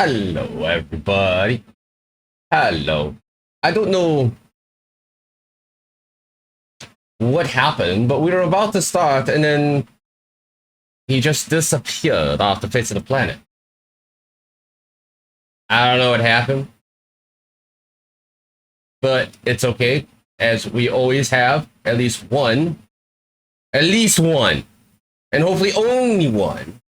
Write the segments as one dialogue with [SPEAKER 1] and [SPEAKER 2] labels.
[SPEAKER 1] Hello, everybody. Hello. I don't know what happened, but we were about to start, and then he just disappeared off the face of the planet. I don't know what happened, but it's okay, as we always have at least one, and hopefully only one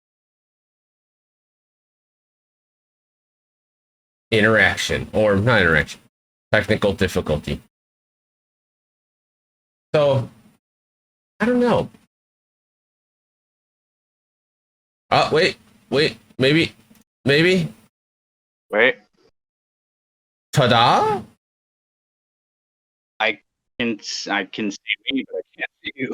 [SPEAKER 1] interaction, or not interaction, technical difficulty. So, I don't know. Wait, maybe.
[SPEAKER 2] Wait,
[SPEAKER 1] Ta-da!
[SPEAKER 2] I can see me, but I can't see you.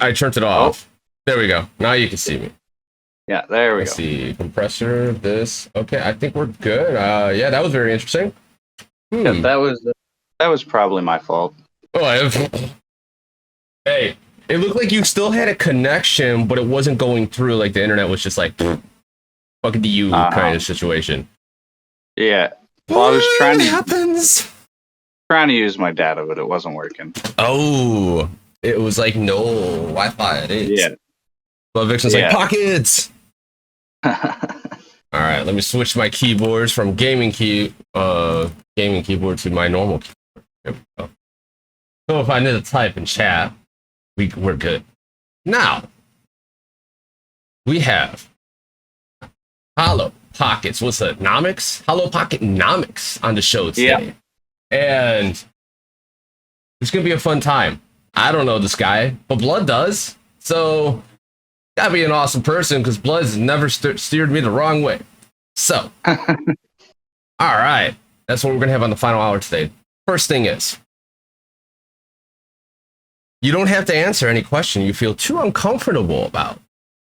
[SPEAKER 1] I turned it off. There we go. Now you can see me.
[SPEAKER 2] Yeah, there we
[SPEAKER 1] Let's
[SPEAKER 2] go.
[SPEAKER 1] see. Compressor, this. Okay, I think we're good. Yeah, that was very interesting.
[SPEAKER 2] Yeah, that was probably my fault.
[SPEAKER 1] Oh, hey, it looked like you still had a connection, but it wasn't going through. Like the internet was just like, fucking to you kind of situation.
[SPEAKER 2] Yeah. Well, I was trying
[SPEAKER 1] happens.
[SPEAKER 2] to use my data, but it wasn't working.
[SPEAKER 1] Oh, it was like no Wi-Fi. It is.
[SPEAKER 2] Yeah.
[SPEAKER 1] But Vixen's like
[SPEAKER 2] Yeah.
[SPEAKER 1] pockets. All right, let me switch my keyboards from gaming keyboard to my normal keyboard. There we go. So if I need to type in chat, we're good. Now we have Hollow Pockets. What's that? Nomics? Hollow Pocket Nomics on the show today. Yeah. And it's gonna be a fun time. I don't know this guy, but Blood does. So gotta be an awesome person because Blood's never steered me the wrong way. So, all right, that's what we're gonna have on the final hour today. First thing is, you don't have to answer any question you feel too uncomfortable about.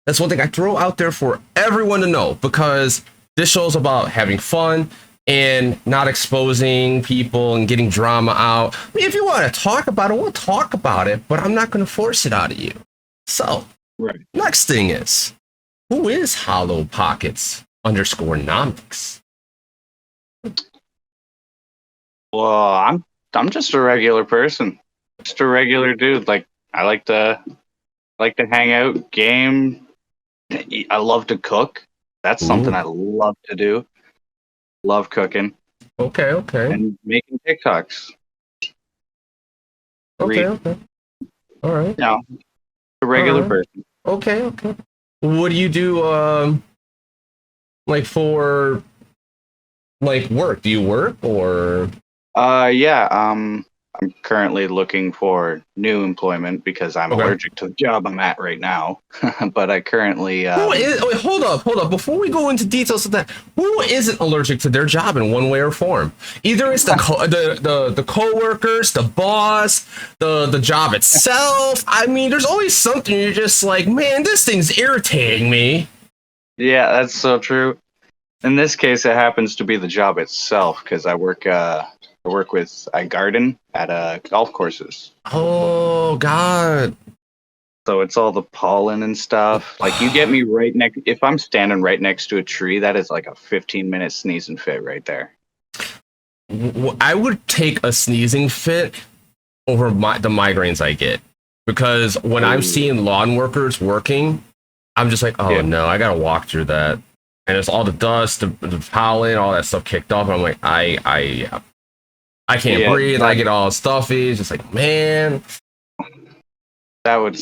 [SPEAKER 1] That's one thing I throw out there for everyone to know, because this show's about having fun and not exposing people and getting drama out. I mean, if you want to talk about it, we'll talk about it, but I'm not going to force it out of you. So,
[SPEAKER 2] Right.
[SPEAKER 1] Next thing is, who is Hollow Pockets _nomics?
[SPEAKER 2] Well, I'm just a regular person. Just a regular dude. Like I like to hang out, game. I love to cook. That's something I love to do. Love cooking.
[SPEAKER 1] Okay.
[SPEAKER 2] And making TikToks.
[SPEAKER 1] Okay. All right.
[SPEAKER 2] Yeah. A regular person.
[SPEAKER 1] Okay. What do you do, like for, like work? Do you work or?
[SPEAKER 2] Yeah. I'm currently looking for new employment because I'm allergic to the job I'm at right now. But I currently.
[SPEAKER 1] Wait, hold up. Before we go into details of that, who isn't allergic to their job in one way or form? Either it's the coworkers, the boss, the job itself. I mean, there's always something you're just like, man, this thing's irritating me.
[SPEAKER 2] Yeah, that's so true. In this case, it happens to be the job itself because I garden at golf courses.
[SPEAKER 1] Oh God.
[SPEAKER 2] So it's all the pollen and stuff. Like you get me right next. If I'm standing right next to a tree, that is like a 15-minute sneezing fit right there.
[SPEAKER 1] I would take a sneezing fit over the migraines I get, because when I'm seeing lawn workers working, I'm just like, oh no, I gotta walk through that, and it's all the dust, the pollen, all that stuff kicked off. And I'm like, I can't breathe. I get all stuffy. It's just like, man.
[SPEAKER 2] That would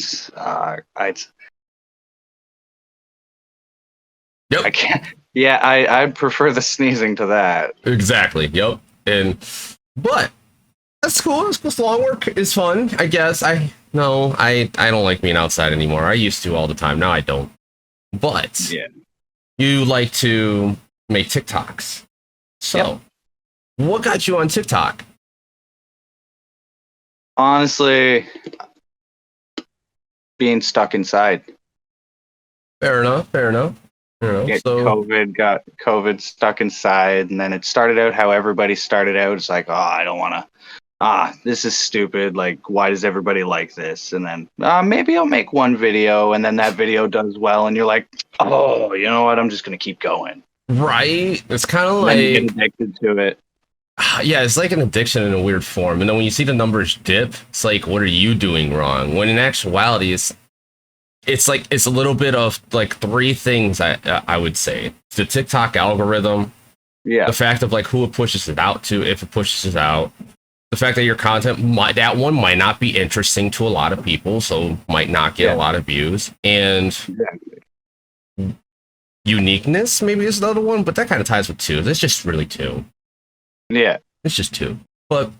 [SPEAKER 1] Yep.
[SPEAKER 2] I can't. Yeah, I'd prefer the sneezing to that.
[SPEAKER 1] Exactly. Yep. But that's cool. It's lawn work is fun, I guess. I don't like being outside anymore. I used to all the time. Now I don't. But you like to make TikToks. So what got you on TikTok?
[SPEAKER 2] Honestly, being stuck inside.
[SPEAKER 1] Fair enough.
[SPEAKER 2] Got COVID stuck inside, and then it started out how everybody started out. It's like, oh, I don't want to this is stupid. Like, why does everybody like this? And then maybe I'll make one video, and then that video does well, and you're like, oh, you know what? I'm just gonna keep going.
[SPEAKER 1] Right? It's kind of
[SPEAKER 2] And then you get
[SPEAKER 1] like,
[SPEAKER 2] addicted to it.
[SPEAKER 1] yeah, it's like an addiction in a weird form. And then when you see the numbers dip, it's like, what are you doing wrong? When in actuality, it's like it's a little bit of like three things I would say: the TikTok algorithm,
[SPEAKER 2] Yeah,
[SPEAKER 1] the fact of like who it pushes it out to, if it pushes it out, the fact that your content might not be interesting to a lot of people, so might not get a lot of views, and
[SPEAKER 2] exactly.
[SPEAKER 1] uniqueness maybe is the other one, but that kind of ties with two. That's just really two.
[SPEAKER 2] Yeah,
[SPEAKER 1] It's just two. But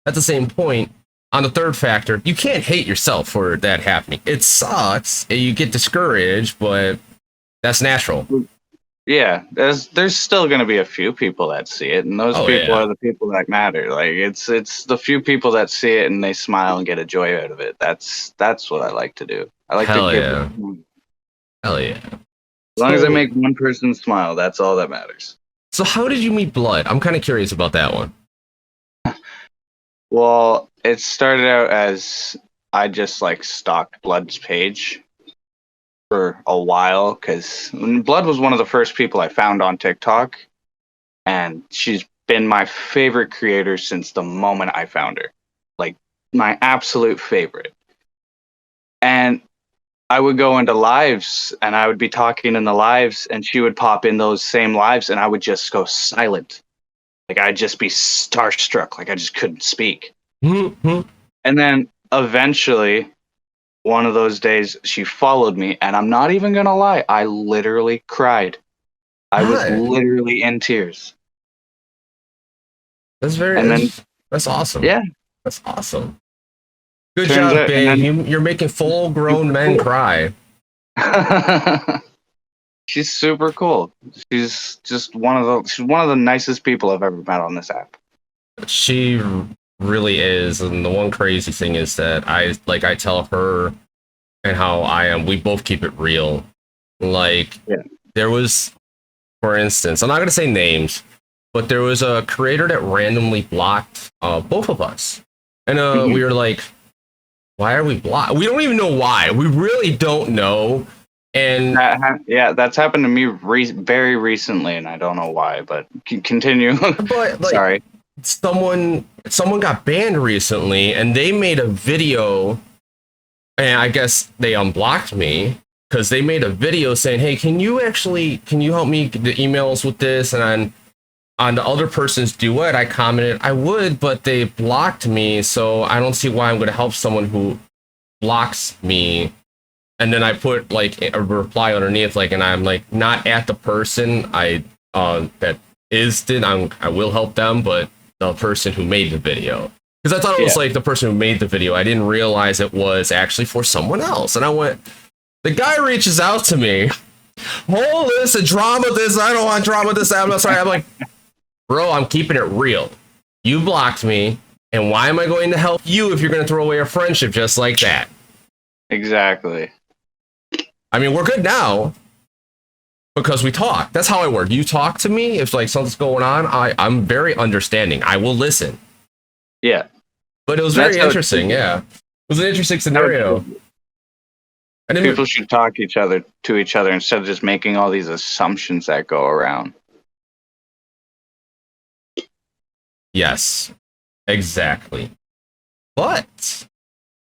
[SPEAKER 1] at the same point, on the third factor, you can't hate yourself for that happening. It sucks, and you get discouraged, but that's natural.
[SPEAKER 2] yeah. There's still gonna be a few people that see it, and those people are the people that matter. Like, it's the few people that see it and they smile and get a joy out of it. That's what I like to do. I like
[SPEAKER 1] Hell
[SPEAKER 2] to give.
[SPEAKER 1] yeah. Hell yeah.
[SPEAKER 2] As long as I make one person smile, that's all that matters.
[SPEAKER 1] So how did you meet Blood? I'm kind of curious about that one.
[SPEAKER 2] Well, it started out as I just like stalked Blood's page for a while because Blood was one of the first people I found on TikTok, and she's been my favorite creator since the moment I found her. Like, my absolute favorite. And I would go into lives and I would be talking in the lives, and she would pop in those same lives, and I would just go silent. Like, I'd just be starstruck. Like, I just couldn't speak.
[SPEAKER 1] Mm-hmm.
[SPEAKER 2] And then eventually, one of those days, she followed me, and I'm not even going to lie. I literally cried. I was literally in tears.
[SPEAKER 1] That's that's awesome.
[SPEAKER 2] Yeah.
[SPEAKER 1] That's awesome. Good job, babe. You're making full-grown men cry.
[SPEAKER 2] She's super cool. She's just one of the nicest people I've ever met on this app.
[SPEAKER 1] She really is, and the one crazy thing is that I tell her and how I am. We both keep it real. Like, there was, for instance, I'm not gonna say names, but there was a creator that randomly blocked both of us, and we were like, why are we blocked? We don't even know why. We really don't know. And
[SPEAKER 2] that's happened to me very recently, and I don't know why. But continue.
[SPEAKER 1] But like, sorry, someone got banned recently, and they made a video, and I guess they unblocked me because they made a video saying, "Hey, can you help me get the emails with this?" And on the other person's duet, I commented I would, but they blocked me, so I don't see why I'm going to help someone who blocks me. And then I put like a reply underneath, like, and I'm like, not at the person I will help them, but the person who made the video, because I thought it was like the person who made the video. I didn't realize it was actually for someone else. And I went, the guy reaches out to me, oh, this a drama, this, I don't want drama, this, I'm not sorry. I'm like, bro, I'm keeping it real. You blocked me, and why am I going to help you if you're going to throw away a friendship just like that?
[SPEAKER 2] Exactly.
[SPEAKER 1] I mean, we're good now because we talk. That's how I work. You talk to me if like something's going on. I'm very understanding. I will listen.
[SPEAKER 2] Yeah.
[SPEAKER 1] But it was very interesting. Yeah. It was an interesting scenario.
[SPEAKER 2] People should talk to each other instead of just making all these assumptions that go around.
[SPEAKER 1] Yes, exactly. But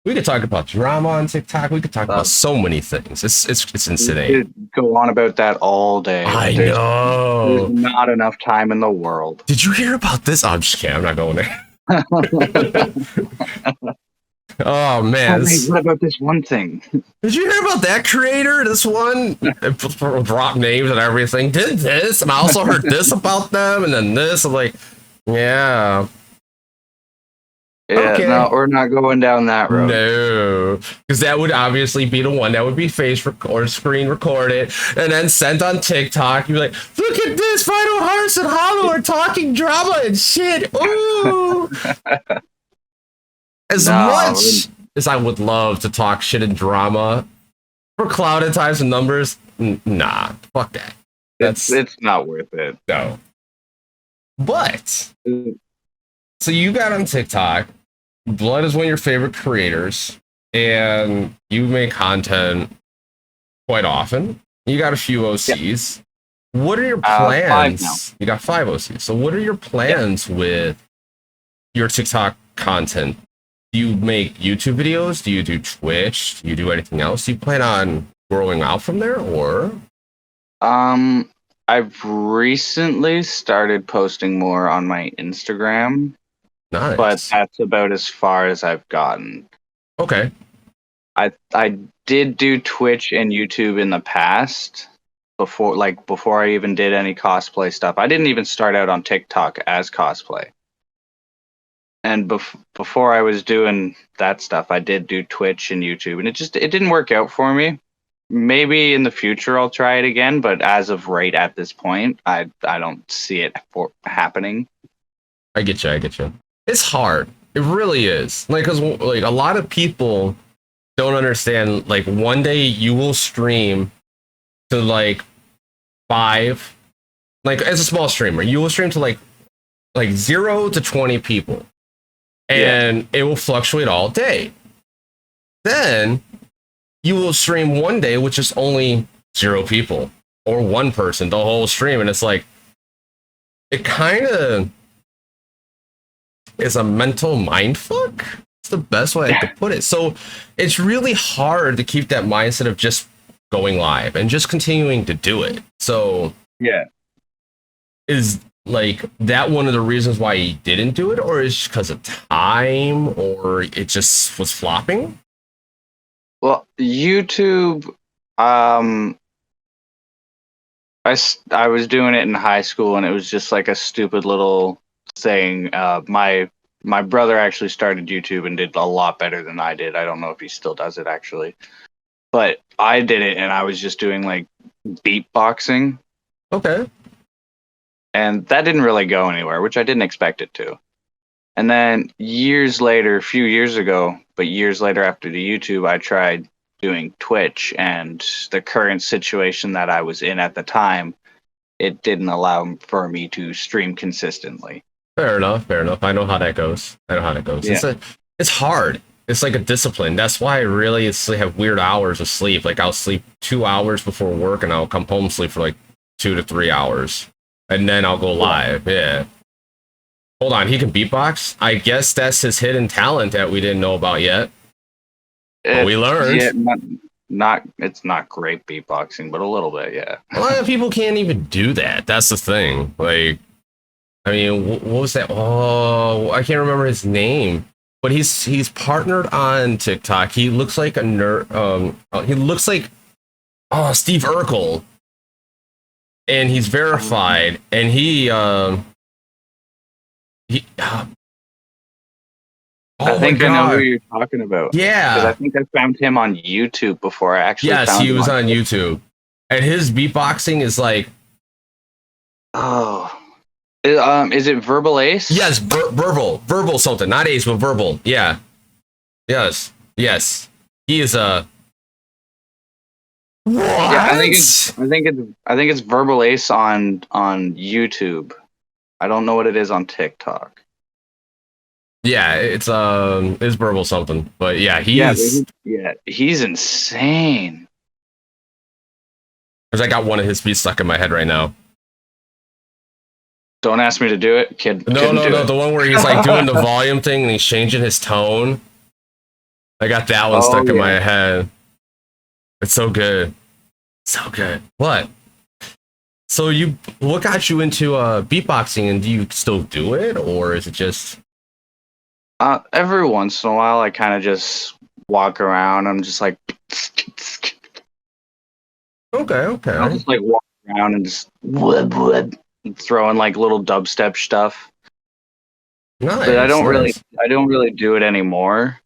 [SPEAKER 1] we could talk about drama on TikTok. We could talk about so many things. It's insane.
[SPEAKER 2] We could go on about that all day.
[SPEAKER 1] I know.
[SPEAKER 2] There's not enough time in the world.
[SPEAKER 1] Did you hear about this? I'm just kidding. I'm not going there. Oh man!
[SPEAKER 2] What about this one thing?
[SPEAKER 1] Did you hear about that creator? This one drop names and everything. Did this, and I also heard this about them, and then this. I'm like, yeah.
[SPEAKER 2] Yeah, okay. No, we're not going down that road.
[SPEAKER 1] No, because that would obviously be the one that would be screen recorded and then sent on TikTok. You'd be like, look at this, FinalHarps and Hollow are talking drama and shit. Ooh. As much as I would love to talk shit and drama for cloud and times and numbers, nah, fuck that.
[SPEAKER 2] It's not worth it.
[SPEAKER 1] No. But so you got on TikTok. Blood is one of your favorite creators, and you make content quite often. You got a few
[SPEAKER 2] Yeah.
[SPEAKER 1] OCs. What are your
[SPEAKER 2] 5 now.
[SPEAKER 1] plans? You got 5 OCs. So what are your
[SPEAKER 2] Yeah.
[SPEAKER 1] plans with your TikTok content? Do you make YouTube videos? Do you do Twitch? Do you do anything else? Do you plan on growing out from there, or?
[SPEAKER 2] I've recently started posting more on my Instagram, but
[SPEAKER 1] Nice.
[SPEAKER 2] that's about as far as I've gotten.
[SPEAKER 1] Okay.
[SPEAKER 2] I did do Twitch and YouTube in the past before I even did any cosplay stuff. I didn't even start out on TikTok as cosplay. And before I was doing that stuff, I did do Twitch and YouTube, and it didn't work out for me. Maybe in the future I'll try it again, but as of right at this point, I don't see it happening.
[SPEAKER 1] I get you. I get you. It's hard. It really is. Like, cause like a lot of people don't understand. Like, one day you will stream to like 5, like as a small streamer, you will stream to like 0 to 20 people, and it will fluctuate all day. Then you will stream one day which is only 0 people or 1 person the whole stream, and it's like it kind of is a mental mind fuck. It's the best way I could put it. So it's really hard to keep that mindset of just going live and just continuing to do it. So
[SPEAKER 2] Yeah.
[SPEAKER 1] is like that one of the reasons why he didn't do it, or is it because of time, or it just was flopping?
[SPEAKER 2] Well, YouTube, I was doing it in high school, and it was just like a stupid little thing. My brother actually started YouTube and did a lot better than I did. I don't know if he still does it actually, but I did it, and I was just doing like beatboxing,
[SPEAKER 1] Okay.
[SPEAKER 2] and that didn't really go anywhere, which I didn't expect it to. And then years later, a few years ago, but years later after the YouTube, I tried doing Twitch, and the current situation that I was in at the time, it didn't allow for me to stream consistently.
[SPEAKER 1] Fair enough. Fair enough. I know how that goes. I know how that goes.
[SPEAKER 2] Yeah.
[SPEAKER 1] It's hard. It's like a discipline. That's why I really have weird hours of sleep. Like I'll sleep 2 hours before work, and I'll come home and sleep for like 2 to 3 hours, and then I'll go live. Yeah. Hold on, he can beatbox? I guess that's his hidden talent that we didn't know about yet. But we learned.
[SPEAKER 2] Yeah, it's not great beatboxing, but a little bit, yeah.
[SPEAKER 1] A lot of people can't even do that. That's the thing. Like, I mean, what was that? Oh, I can't remember his name. But he's partnered on TikTok. He looks like a nerd. He looks like Steve Urkel, and he's verified. And he
[SPEAKER 2] I think I know who you're talking about.
[SPEAKER 1] Yeah.
[SPEAKER 2] Because I think I found him on YouTube before I actually
[SPEAKER 1] Yes,
[SPEAKER 2] found
[SPEAKER 1] he
[SPEAKER 2] him
[SPEAKER 1] was on YouTube. And his beatboxing is like...
[SPEAKER 2] Oh. Is it Verbal Ace?
[SPEAKER 1] Yes, verbal something. Not Ace, but verbal. Yeah. Yes. He is a... What?
[SPEAKER 2] Yeah, I think it's Verbal Ace on YouTube. I don't know what it is on TikTok.
[SPEAKER 1] Yeah, it's verbal something. But yeah, he's
[SPEAKER 2] insane.
[SPEAKER 1] Because I got one of his beats stuck in my head right now.
[SPEAKER 2] Don't ask me to do it, kid.
[SPEAKER 1] No, the one where he's like doing the volume thing and he's changing his tone. I got that one stuck in my head. It's so good. So good. What? So what got you into beatboxing, and do you still do it, or is it just...
[SPEAKER 2] Every once in a while, I kind of just walk around. I'm just like...
[SPEAKER 1] Okay.
[SPEAKER 2] I'll just like walk around and just throwing like little dubstep stuff.
[SPEAKER 1] Nice.
[SPEAKER 2] But I don't really do it anymore.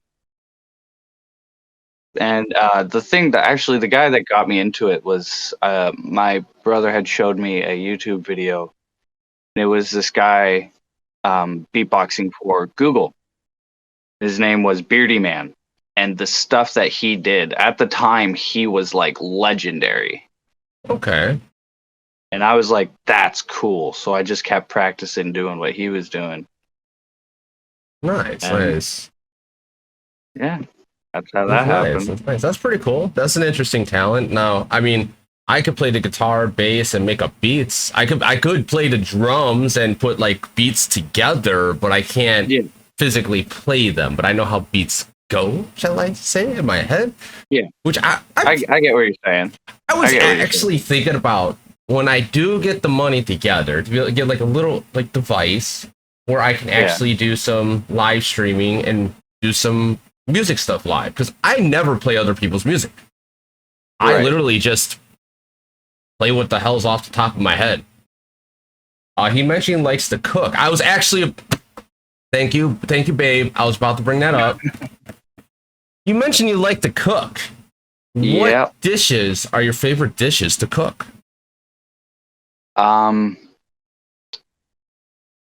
[SPEAKER 2] And the guy that got me into it was my brother had showed me a YouTube video, and it was this guy beatboxing for Google. His name was Beardy Man, and the stuff that he did at the time, he was like legendary.
[SPEAKER 1] Okay.
[SPEAKER 2] And I was like, that's cool. So I just kept practicing doing what he was doing.
[SPEAKER 1] Nice.
[SPEAKER 2] Yeah, that's how
[SPEAKER 1] That's
[SPEAKER 2] that
[SPEAKER 1] nice.
[SPEAKER 2] happened.
[SPEAKER 1] That's nice. That's pretty cool. That's an interesting talent. Now, I mean, I could play the guitar, bass, and make up beats. I could play the drums and put like beats together, but I can't
[SPEAKER 2] Yeah,
[SPEAKER 1] physically play them. But I know how beats go, shall I say, in my head.
[SPEAKER 2] yeah.
[SPEAKER 1] Which
[SPEAKER 2] I get what you're saying.
[SPEAKER 1] I
[SPEAKER 2] I
[SPEAKER 1] was
[SPEAKER 2] get what you're saying.
[SPEAKER 1] actually thinking about when I do get the money together to be able to get like a little like device where I can
[SPEAKER 2] Yeah,
[SPEAKER 1] actually do some live streaming and do some music stuff live, because I never play other people's music. I
[SPEAKER 2] right.
[SPEAKER 1] literally just play what the hell's off the top of my head. He mentioned he likes to cook. I was actually, thank you, babe. I was about to bring that up. You mentioned you like to cook. What
[SPEAKER 2] Yeah.
[SPEAKER 1] dishes are your favorite dishes to cook?
[SPEAKER 2] Um,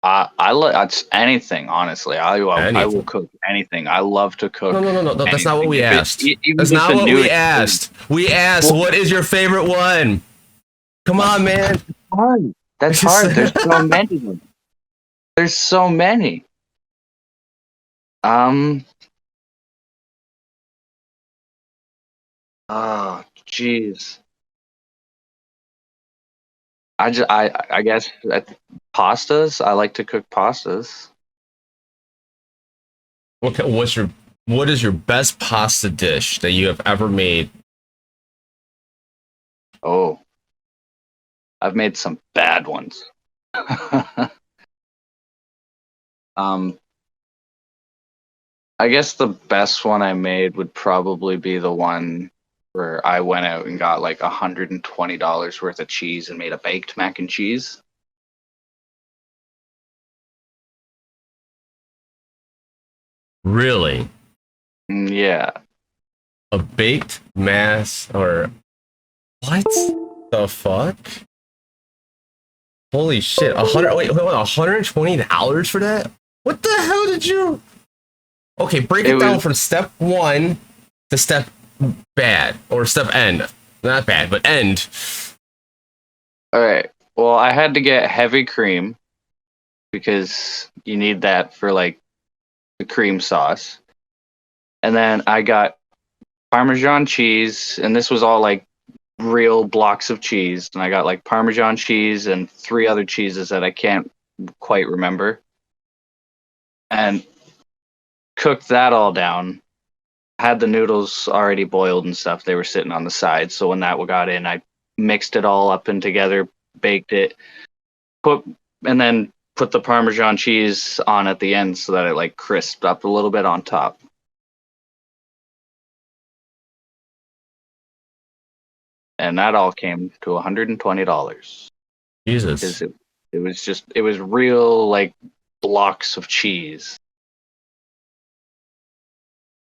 [SPEAKER 2] I like it's anything. Honestly, I will
[SPEAKER 1] Anything.
[SPEAKER 2] cook anything. I love to
[SPEAKER 1] No,
[SPEAKER 2] cook
[SPEAKER 1] no, no, no, no. That's not what
[SPEAKER 2] anything.
[SPEAKER 1] we
[SPEAKER 2] If it's
[SPEAKER 1] asked.
[SPEAKER 2] even
[SPEAKER 1] That's
[SPEAKER 2] if it's
[SPEAKER 1] not
[SPEAKER 2] a
[SPEAKER 1] what
[SPEAKER 2] new
[SPEAKER 1] we
[SPEAKER 2] experience.
[SPEAKER 1] asked. We asked,
[SPEAKER 2] Well,
[SPEAKER 1] what is your favorite one? Come on, man.
[SPEAKER 2] hard. That's hard. There's so many of them. There's so many. Um. Oh, jeez. I guess pastas. I like to cook pastas.
[SPEAKER 1] What is your best pasta dish that you have ever made?
[SPEAKER 2] Oh, I've made some bad ones. um, I guess the best one I made would probably be the one where I went out and got like $120 worth of cheese and made a baked mac and cheese.
[SPEAKER 1] Really?
[SPEAKER 2] Yeah.
[SPEAKER 1] A baked mass or what the fuck? Holy shit! $120 for that? What the hell did you? Okay, break
[SPEAKER 2] It
[SPEAKER 1] it down
[SPEAKER 2] was
[SPEAKER 1] from step one to step bad or step end. Not bad, but end.
[SPEAKER 2] all right. Well, I had to get heavy cream because you need that for like the cream sauce. And then I got Parmesan cheese, and this was all like real blocks of cheese. And I got like Parmesan cheese and three other cheeses that I can't quite remember. And cooked that all down. Had the noodles already boiled and stuff. They were sitting on the side. So when that got in, I mixed it all up and together, baked it, put, and then put the Parmesan cheese on at the end so that it like crisped up a little bit on top. And that all came to $120 because
[SPEAKER 1] Jesus,
[SPEAKER 2] it was real like blocks of cheese.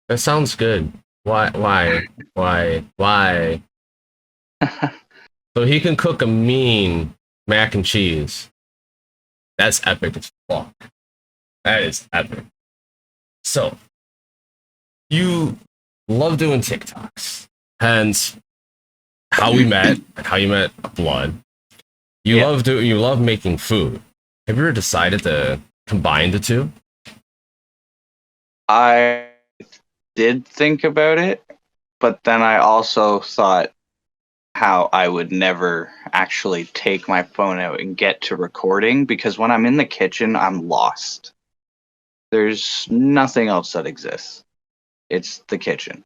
[SPEAKER 1] that sounds good. Why? Why? Why? Why? So he can cook a mean mac and cheese. That's epic as fuck. That is epic. So you love doing TikToks, hence how we met and how you met Blood.
[SPEAKER 2] Yeah,
[SPEAKER 1] You love making food. Have you ever decided to combine the two?
[SPEAKER 2] I did think about it, but then I also thought how I would never actually take my phone out and get to recording because when I'm in the kitchen, I'm lost. There's nothing else that exists. It's the kitchen.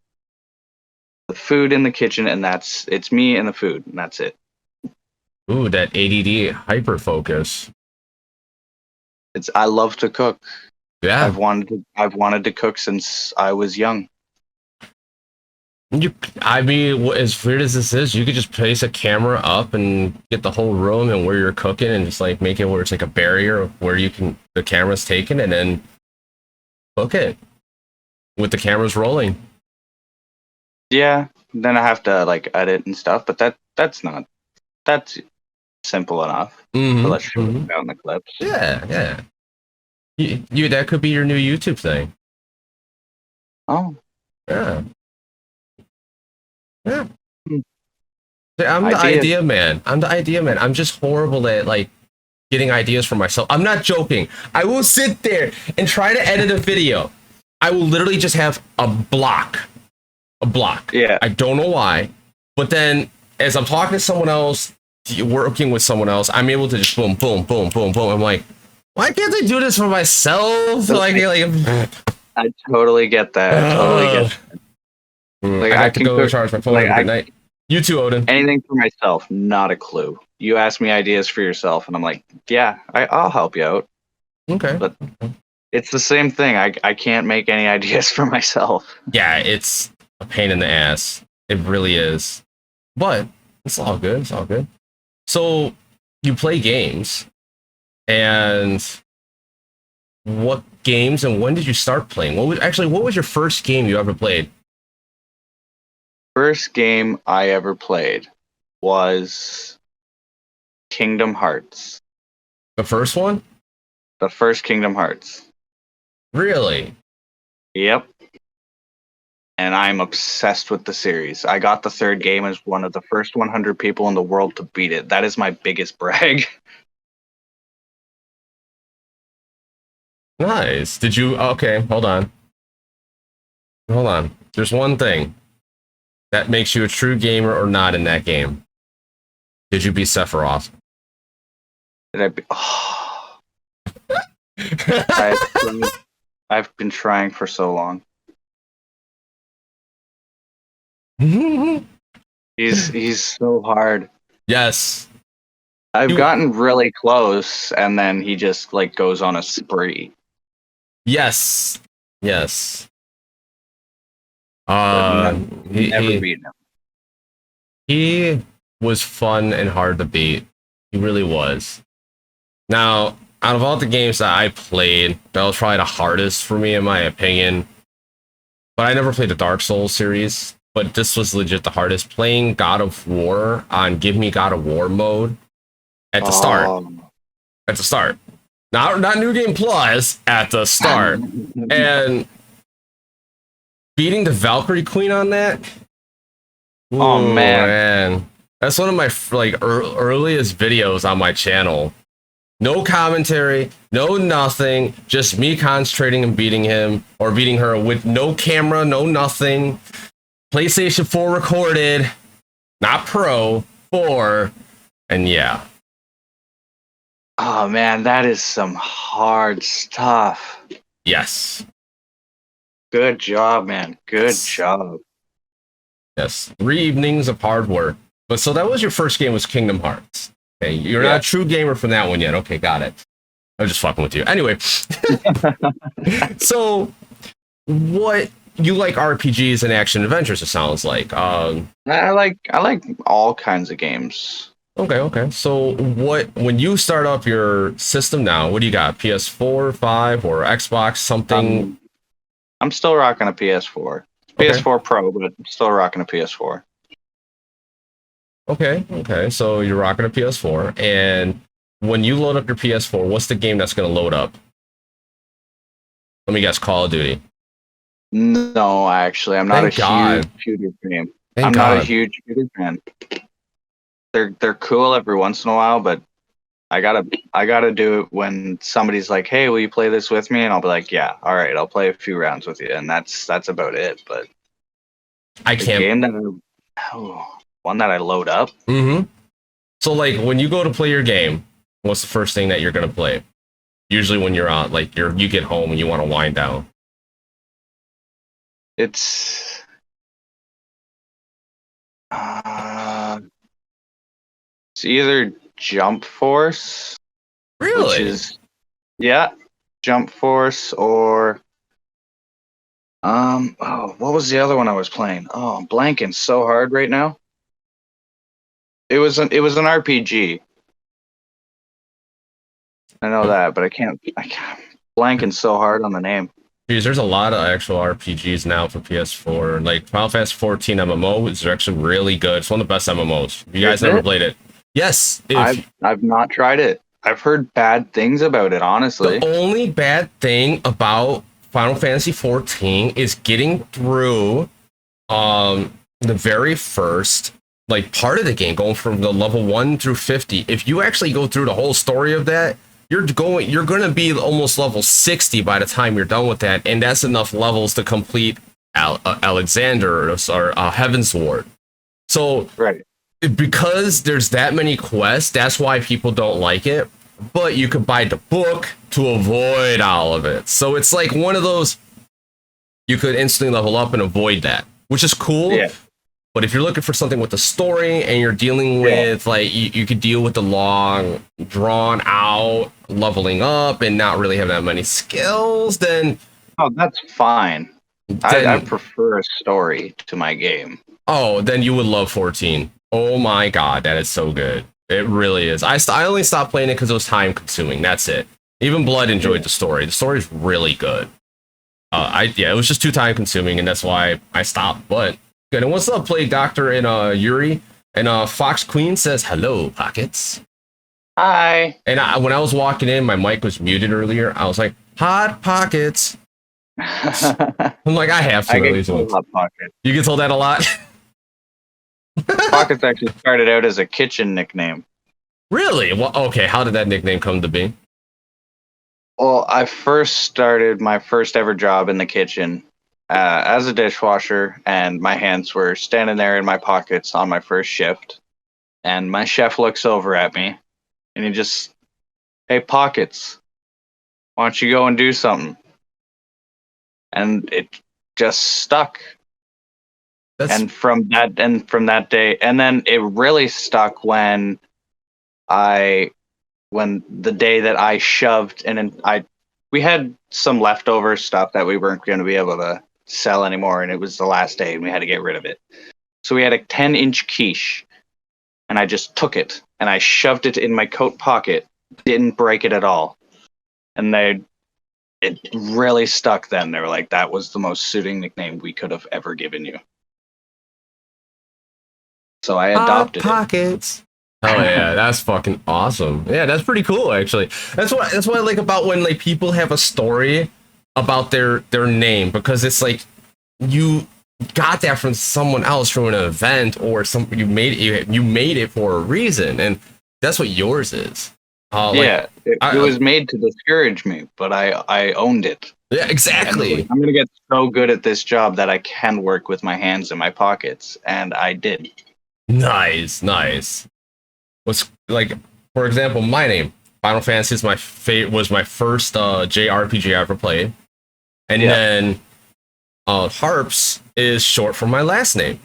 [SPEAKER 2] The food in the kitchen, and it's me and the food, and that's it.
[SPEAKER 1] Ooh, that ADD hyper focus.
[SPEAKER 2] I love to cook.
[SPEAKER 1] Yeah.
[SPEAKER 2] I've wanted to cook since I was young.
[SPEAKER 1] I mean, as weird as this is, you could just place a camera up and get the whole room and where you're cooking and just like make it where it's like a barrier where the camera's taken and then cook it with the cameras rolling.
[SPEAKER 2] Yeah, then I have to like edit and stuff, but that's simple enough. So let's show it down the clips.
[SPEAKER 1] Yeah, yeah. That could be your new YouTube thing.
[SPEAKER 2] Oh,
[SPEAKER 1] Yeah. Yeah.
[SPEAKER 2] Hmm.
[SPEAKER 1] I'm the idea man. I'm the idea man. I'm just horrible at like getting ideas for myself. I'm not joking. I will sit there and try to edit a video. I will literally just have a block.
[SPEAKER 2] Yeah.
[SPEAKER 1] I don't know why, but then as I'm talking to someone else, working with someone else, I'm able to just boom, boom, boom, boom, boom. I'm like, why can't I do this for myself? Like
[SPEAKER 2] I totally get that. I totally get that. Like
[SPEAKER 1] I got to go
[SPEAKER 2] cook,
[SPEAKER 1] charge my phone.
[SPEAKER 2] like,
[SPEAKER 1] Have a good night. You too, Odin.
[SPEAKER 2] anything for myself, not a clue. You ask me ideas for yourself, and I'm like, yeah, I'll help you out.
[SPEAKER 1] Okay.
[SPEAKER 2] But it's the same thing. I can't make any ideas for myself.
[SPEAKER 1] Yeah, it's a pain in the ass. It really is. But it's all good. It's all good. So you play games, and what games and when did you start playing? What was your first game you ever played?
[SPEAKER 2] First game I ever played was Kingdom Hearts.
[SPEAKER 1] The first one?
[SPEAKER 2] The first Kingdom Hearts.
[SPEAKER 1] Really?
[SPEAKER 2] Yep. And I'm obsessed with the series. I got the third game as one of the first 100 people in the world to beat it. That is my biggest brag.
[SPEAKER 1] Nice. Did you? Okay, hold on. Hold on. There's one thing that makes you a true gamer or not in that game. Did you beat Sephiroth?
[SPEAKER 2] Did I be- oh. I've been trying for so long. He's so hard.
[SPEAKER 1] Yes.
[SPEAKER 2] I've gotten really close, and then he just like goes on a spree.
[SPEAKER 1] Yes. Yes.
[SPEAKER 2] Never beaten him.
[SPEAKER 1] He was fun and hard to beat. He really was. Now, out of all the games that I played, that was probably the hardest for me, in my opinion. But I never played the Dark Souls series. But this was legit the hardest. Playing God of War on Give Me God of War mode at the start. At the start. Not New Game Plus, at the start. And beating the Valkyrie Queen on that? Ooh,
[SPEAKER 2] oh, man.
[SPEAKER 1] That's one of my earliest videos on my channel. No commentary, no nothing, just me concentrating and beating him or beating her with no camera, no nothing. PlayStation 4 recorded, not Pro, 4, and yeah.
[SPEAKER 2] Oh man, that is some hard stuff.
[SPEAKER 1] Yes.
[SPEAKER 2] Good job, man. Good job.
[SPEAKER 1] Yes. 3 evenings of hard work. But so that was your first game, was Kingdom Hearts. Okay, you're not a true gamer from that one yet. Okay, got it. I'm just fucking with you. Anyway. So what you like RPGs and action adventures, it sounds like.
[SPEAKER 2] I like all kinds of games.
[SPEAKER 1] Okay. So when you start up your system now, what do you got? PS4, 5, or Xbox, something?
[SPEAKER 2] I'm still rocking a PS4. PS4 Pro, but I'm still rocking a PS4.
[SPEAKER 1] Okay. So you're rocking a PS4, and when you load up your PS4, what's the game that's going to load up? Let me guess, Call of Duty.
[SPEAKER 2] No, actually, I'm not a huge shooter fan. I'm not a huge shooter fan. They're cool every once in a while, but I gotta do it when somebody's like, "Hey, will you play this with me?" And I'll be like, "Yeah, all right, I'll play a few rounds with you." And that's about it. But
[SPEAKER 1] I can't.
[SPEAKER 2] Game that one that I load up.
[SPEAKER 1] Mm-hmm. So like when you go to play your game, what's the first thing that you're gonna play? Usually when you're on, like you get home and you want to wind down.
[SPEAKER 2] It's either Jump Force,
[SPEAKER 1] really,
[SPEAKER 2] which is Jump Force, or what was the other one I was playing? Oh, I'm blanking so hard right now. It was an RPG. I know that, but I can't blanking so hard on the name.
[SPEAKER 1] Geez, there's a lot of actual RPGs now for PS4. Like Final Fantasy 14 MMO is actually really good. It's one of the best MMOs. If you guys never played it, yes.
[SPEAKER 2] I've not tried it. I've heard bad things about it, honestly.
[SPEAKER 1] The only bad thing about Final Fantasy 14 is getting through the very first part of the game, going from the level 1 through 50. If you actually go through the whole story of that, you're gonna be almost level 60 by the time you're done with that, and that's enough levels to complete Alexander or Heavensward. So
[SPEAKER 2] Right.
[SPEAKER 1] because there's that many quests, that's why people don't like it. But you could buy the book to avoid all of it. So it's like one of those, you could instantly level up and avoid that, which is cool.
[SPEAKER 2] Yeah.
[SPEAKER 1] But if you're looking for something with the story and you're dealing with like you could deal with the long drawn out leveling up and not really have that many skills, then
[SPEAKER 2] that's fine. I prefer a story to my game.
[SPEAKER 1] Oh, then you would love 14. Oh my god, that is so good. It really is. I only stopped playing it because it was time consuming. That's it. Even Blood enjoyed the story. The story is really good. It was just too time consuming, and that's why I stopped. But good. And what's up, Plague Doctor and Yuri? And Fox Queen says hello, Pockets.
[SPEAKER 2] Hi.
[SPEAKER 1] And when I was walking in, my mic was muted earlier. I was like, Hot Pockets. I'm like, I have to.
[SPEAKER 2] I get told Hot Pockets.
[SPEAKER 1] You get told that a lot.
[SPEAKER 2] Pockets actually started out as a kitchen nickname.
[SPEAKER 1] Really? Well, okay. How did that nickname come to be?
[SPEAKER 2] Well, I first started my first ever job in the kitchen as a dishwasher, and my hands were standing there in my pockets on my first shift. And my chef looks over at me, and he just, "Hey, Pockets, why don't you go and do something?" And it just stuck. And from that day, and then it really stuck when the day that I shoved, and we had some leftover stuff that we weren't going to be able to sell anymore, and it was the last day, and we had to get rid of it. So we had a 10-inch quiche, and I just took it and I shoved it in my coat pocket. Didn't break it at all, and it really stuck. Then they were like, "That was the most suiting nickname we could have ever given you." So I adopted
[SPEAKER 1] Pockets. Oh yeah, that's fucking awesome. Yeah, that's pretty cool actually. That's what I like about when like people have a story about their name, because it's like you got that from someone else from an event, or you made it for a reason, and that's what yours is.
[SPEAKER 2] It was made to discourage me, but I owned it.
[SPEAKER 1] Yeah, exactly.
[SPEAKER 2] I'm gonna get so good at this job that I can work with my hands in my pockets, and I did.
[SPEAKER 1] Nice. What's like, for example, my name, Final Fantasy, is was my first JRPG I ever played, and then Harps is short for my last name,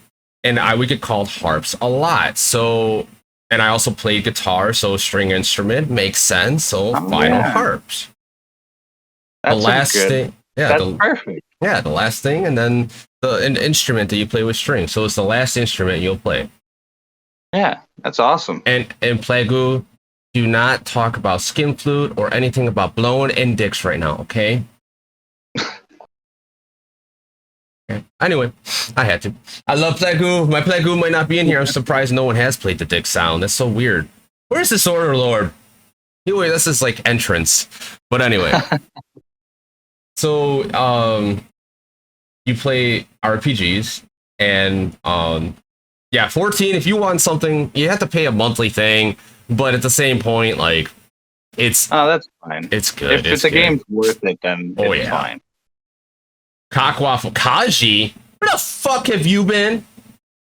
[SPEAKER 1] and I would get called Harps a lot. So, and I also played guitar, so string instrument makes sense. So Final Harps.
[SPEAKER 2] That's the last thing. Yeah, that's perfect.
[SPEAKER 1] Yeah, the last thing, and then an instrument that you play with strings. So it's the last instrument you'll play.
[SPEAKER 2] Yeah, that's awesome.
[SPEAKER 1] And Plagu, do not talk about skin flute or anything about blowing in dicks right now, okay? Okay. Anyway, I had to. I love Plagu. My Plagu might not be in here. I'm surprised no one has played the dick sound. That's so weird. Where's this Order Lord? Anyway, this is like entrance. But anyway. So, you play RPGs, and 14, if you want something, you have to pay a monthly thing, but at the same point, like, it's...
[SPEAKER 2] Oh, that's fine.
[SPEAKER 1] It's good.
[SPEAKER 2] If the game's worth it, then it's fine.
[SPEAKER 1] Cockwaffle. Kaji? Where the fuck have you been,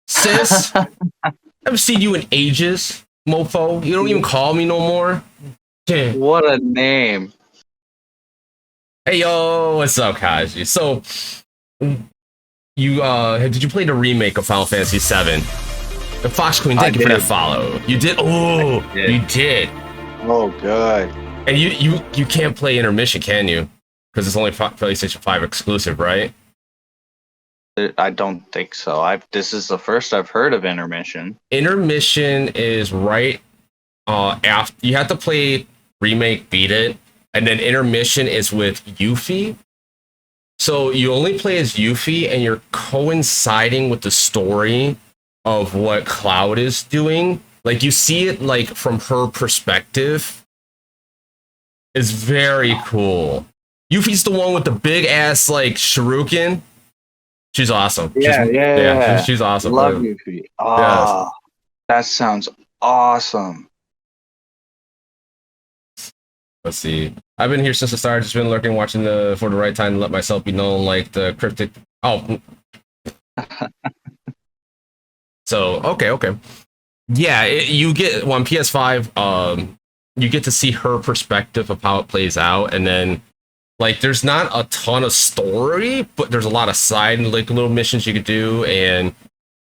[SPEAKER 1] sis? I haven't seen you in ages, mofo. You don't even call me no more.
[SPEAKER 2] What a name.
[SPEAKER 1] Hey, yo, what's up, Kaji? So... did you play the remake of Final Fantasy VII? The Fox Queen, thank you for that follow. You did? Oh, you did.
[SPEAKER 2] Oh, good.
[SPEAKER 1] And you can't play Intermission, can you? Because it's only PlayStation 5 exclusive, right?
[SPEAKER 2] I don't think so. This is the first I've heard of Intermission.
[SPEAKER 1] Intermission is right after you have to play remake, beat it, and then Intermission is with Yuffie. So you only play as Yuffie, and you're coinciding with the story of what Cloud is doing. Like, you see it like from her perspective. It's very cool. Yuffie's the one with the big ass like shuriken. She's awesome. She's awesome.
[SPEAKER 2] Love Yuffie. Oh, that sounds awesome.
[SPEAKER 1] Let's see. I've been here since the start. Just been lurking, watching for the right time to let myself be known, like the cryptic. Oh. So okay. Yeah, you get on PS5. You get to see her perspective of how it plays out, and then like there's not a ton of story, but there's a lot of side like little missions you could do, and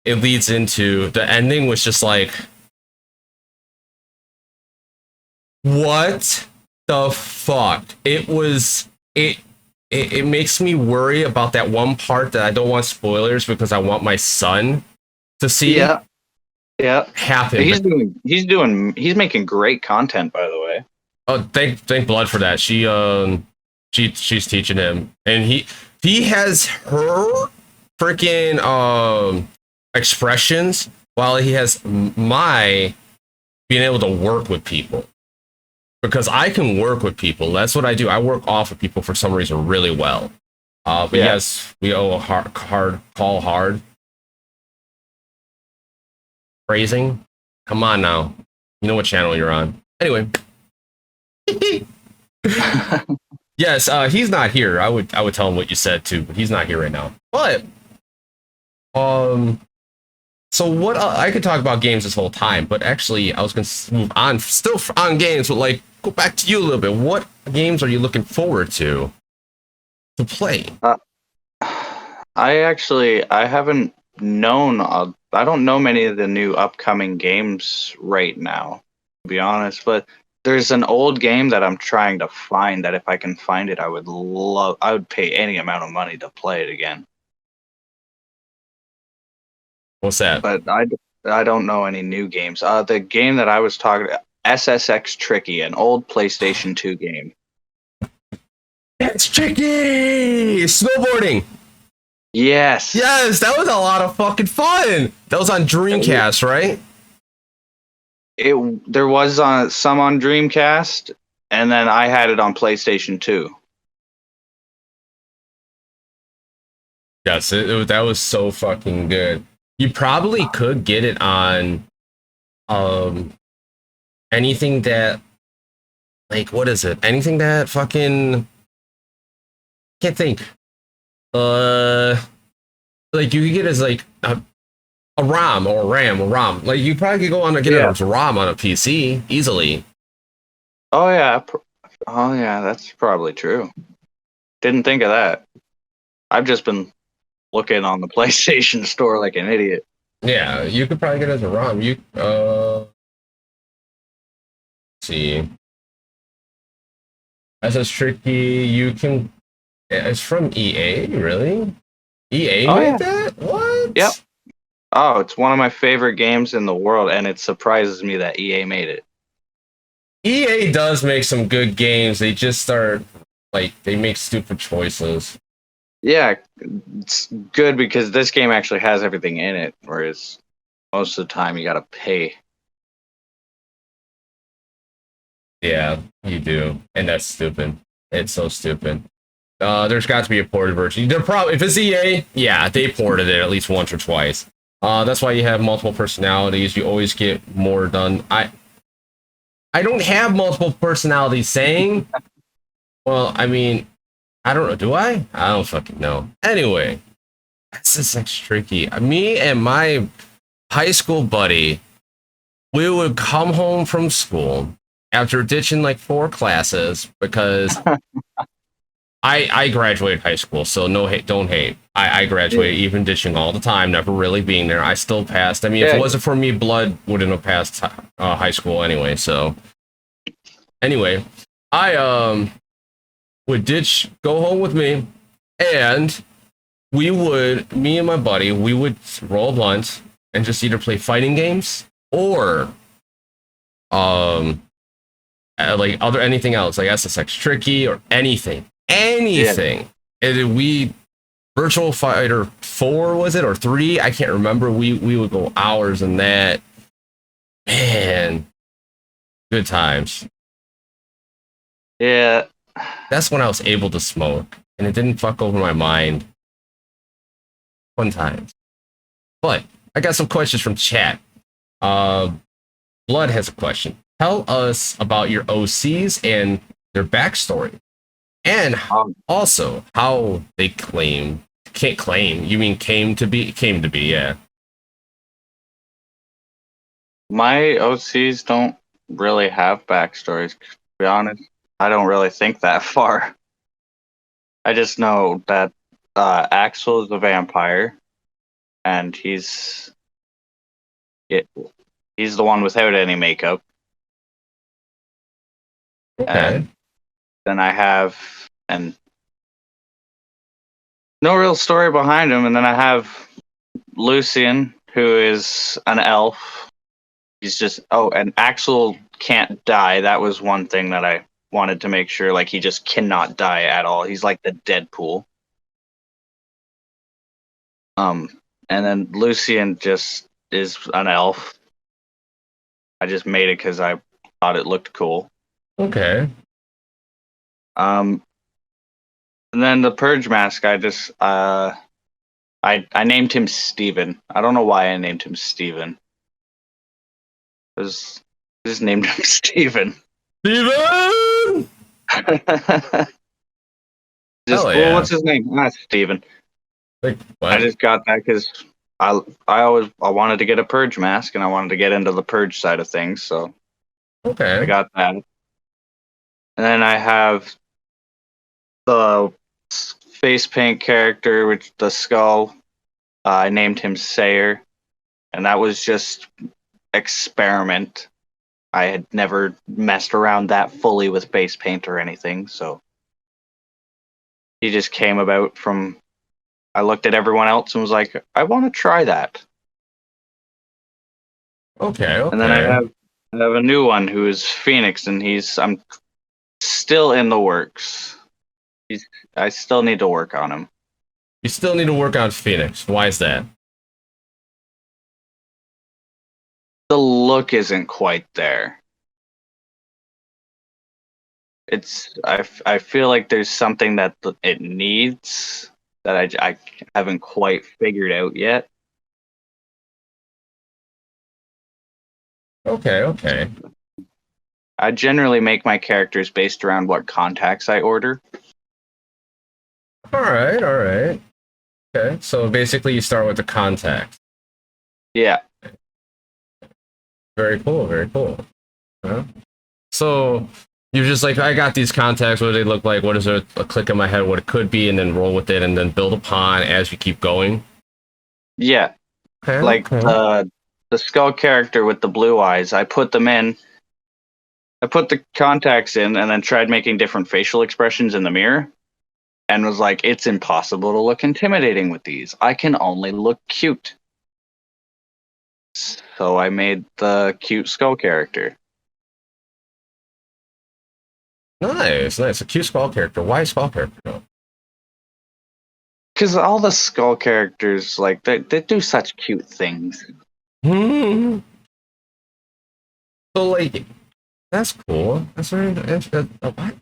[SPEAKER 1] it leads into the ending, was just like, what the fuck? It makes me worry about that one part that I don't want spoilers because I want my son to see.
[SPEAKER 2] Yeah.
[SPEAKER 1] Happen.
[SPEAKER 2] He's making great content, by the way.
[SPEAKER 1] Oh, thank Blood for that. She's teaching him, and he has her freaking expressions, while he has my being able to work with people, because I can work with people. That's what I do. I work off of people for some reason really well. But yes, we owe a call hard. Phrasing. Come on now. You know what channel you're on. Anyway. Yes, he's not here. I would tell him what you said too, but he's not here right now. But so what I could talk about games this whole time, but actually I was going to move on, still on games, but like go back to you a little bit. What games are you looking forward to play?
[SPEAKER 2] I haven't known. I don't know many of the new upcoming games right now, to be honest. But there's an old game that I'm trying to find that if I can find it, I would pay any amount of money to play it again.
[SPEAKER 1] What's that?
[SPEAKER 2] But I don't know any new games. The game that I was talking about, SSX Tricky, an old PlayStation 2 game.
[SPEAKER 1] It's tricky! Snowboarding!
[SPEAKER 2] Yes,
[SPEAKER 1] that was a lot of fucking fun. That was on Dreamcast, right?
[SPEAKER 2] There was some on Dreamcast, and then I had it on PlayStation 2.
[SPEAKER 1] Yes, that was so fucking good. You probably could get it on anything that, like, what is it? Anything that fucking can't think. Like you could get as like a ROM or RAM or ROM. Like you probably could go on and get it as a ROM on a PC easily.
[SPEAKER 2] Oh yeah, that's probably true. Didn't think of that. I've just been looking on the PlayStation Store like an idiot.
[SPEAKER 1] Yeah, you could probably get it as a ROM. Let's see. SS Tricky, you can. It's from EA, really? EA made that? What?
[SPEAKER 2] Yep. Oh, it's one of my favorite games in the world, and it surprises me that EA made it.
[SPEAKER 1] EA does make some good games. They just start, like, they make stupid choices.
[SPEAKER 2] Yeah, it's good because this game actually has everything in it, whereas most of the time you gotta pay.
[SPEAKER 1] Yeah, you do. And that's stupid. It's so stupid. There's got to be a ported version. They're probably, if it's EA, yeah, they ported it at least once or twice. That's why you have multiple personalities. You always get more done. I don't have multiple personalities saying. Well, I mean, I don't know. Do I? I don't fucking know. Anyway, this is like tricky. Me and my high school buddy, we would come home from school after ditching like 4 classes because I graduated high school, so no hate, don't hate. I graduated even ditching all the time, never really being there. I still passed. I mean, if it wasn't for me, Blood wouldn't have passed high school anyway. So anyway, I would go home with me, and me and my buddy, we would roll a blunt and just either play fighting games or like anything else, like SSX Tricky or anything. And we Virtual Fighter 4, was it, or 3? I can't remember. We would go hours in that. Man, good times.
[SPEAKER 2] Yeah,
[SPEAKER 1] that's when I was able to smoke, and it didn't fuck over my mind. Fun times. But I got some questions from chat. Blood has a question. Tell us about your OCs and their backstory, and also how they came to be, yeah.
[SPEAKER 2] My OCs don't really have backstories, to be honest. I don't really think that far. I just know that Axel is a vampire, and he's the one without any makeup.
[SPEAKER 1] Okay.
[SPEAKER 2] And then I have no real story behind him, and then I have Lucian, who is an elf. He's just and Axel can't die. That was one thing that I wanted to make sure. Like, he just cannot die at all. He's like the Deadpool. And then Lucian just is an elf. I just made it because I thought it looked cool.
[SPEAKER 1] Okay.
[SPEAKER 2] And then the Purge Mask, I just I named him Steven. I don't know why I named him Steven. I just named him Steven.
[SPEAKER 1] Steven!
[SPEAKER 2] Well, what's his name? Steven.
[SPEAKER 1] Like, what?
[SPEAKER 2] I just got that because I wanted to get a Purge Mask, and I wanted to get into the Purge side of things, so
[SPEAKER 1] okay.
[SPEAKER 2] I got that. And then I have the face paint character with the skull. I named him Sayer, and that was just experiment. I had never messed around that fully with face paint or anything, so he just came about from. I looked at everyone else and was like, I want to try that.
[SPEAKER 1] Okay.
[SPEAKER 2] And then I have a new one who is Phoenix, and I'm still in the works. I still need to work on him.
[SPEAKER 1] You still need to work on Phoenix. Why is that?
[SPEAKER 2] The look isn't quite there. I feel like there's something that it needs that I haven't quite figured out yet.
[SPEAKER 1] Okay.
[SPEAKER 2] I generally make my characters based around what contacts I order.
[SPEAKER 1] All right. Okay, so basically you start with the contacts.
[SPEAKER 2] Yeah.
[SPEAKER 1] Very cool. Huh? So you're just like, I got these contacts, what do they look like? What is a click in my head, what it could be, and then roll with it, and then build upon as you keep going?
[SPEAKER 2] Yeah.
[SPEAKER 1] Okay,
[SPEAKER 2] like the skull character with the blue eyes, I put them in. I put the contacts in and then tried making different facial expressions in the mirror and was like, it's impossible to look intimidating with these. I can only look cute. So I made the cute skull character.
[SPEAKER 1] Nice. A cute skull character. Why skull character though?
[SPEAKER 2] Because all the skull characters, like, they do such cute things.
[SPEAKER 1] So like, that's cool. That's very what?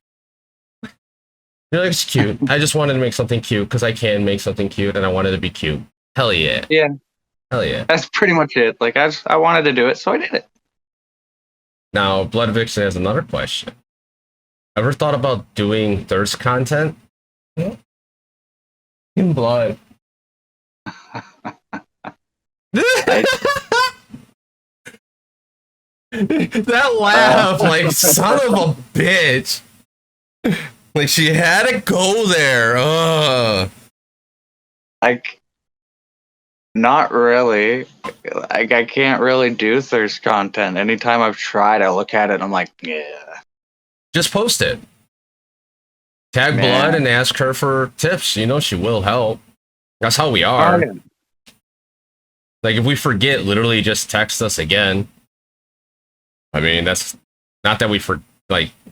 [SPEAKER 1] You're like, it's cute. I just wanted to make something cute because I can make something cute, and I wanted to be cute. Hell yeah.
[SPEAKER 2] Yeah.
[SPEAKER 1] Hell yeah.
[SPEAKER 2] That's pretty much it. Like, I wanted to do it, so I did it.
[SPEAKER 1] Now, Blood Eviction has another question. Ever thought about doing thirst content? Yeah. In blood. That laugh, like, son of a bitch. Like, she had to go there.
[SPEAKER 2] Like, not really. Like, I can't really do thirst content. Anytime I've tried, I look at it and I'm like, yeah.
[SPEAKER 1] Just post it. Tag
[SPEAKER 2] Man.
[SPEAKER 1] Blood and ask her for tips. You know she will help. That's how we are.
[SPEAKER 2] Oh, yeah.
[SPEAKER 1] Like, if we forget, literally just text us again. I mean, that's not that we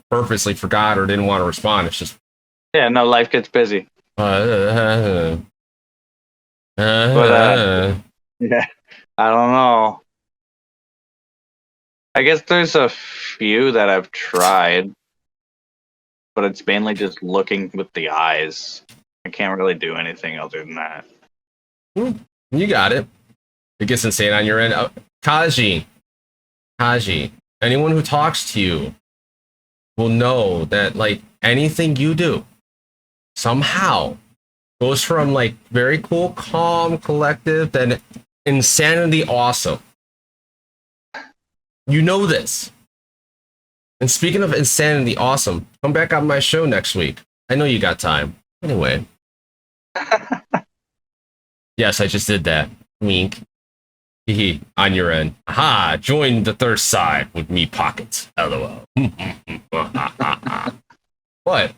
[SPEAKER 1] purposely forgot or didn't want to respond. It's just,
[SPEAKER 2] yeah, no, life gets busy.
[SPEAKER 1] But,
[SPEAKER 2] yeah, I don't know. I guess there's a few that I've tried, but it's mainly just looking with the eyes. I can't really do anything other than that.
[SPEAKER 1] You got it. It gets insane on your end. Kaji, anyone who talks to you will know that like anything you do somehow goes from like very cool, calm, collective, then insanity awesome. You know this. And speaking of insanity awesome, come back on my show next week. I know you got time. Anyway. Yes, I just did that. Wink. Hee on your end. Aha, join the third side with me pockets. LOL. What?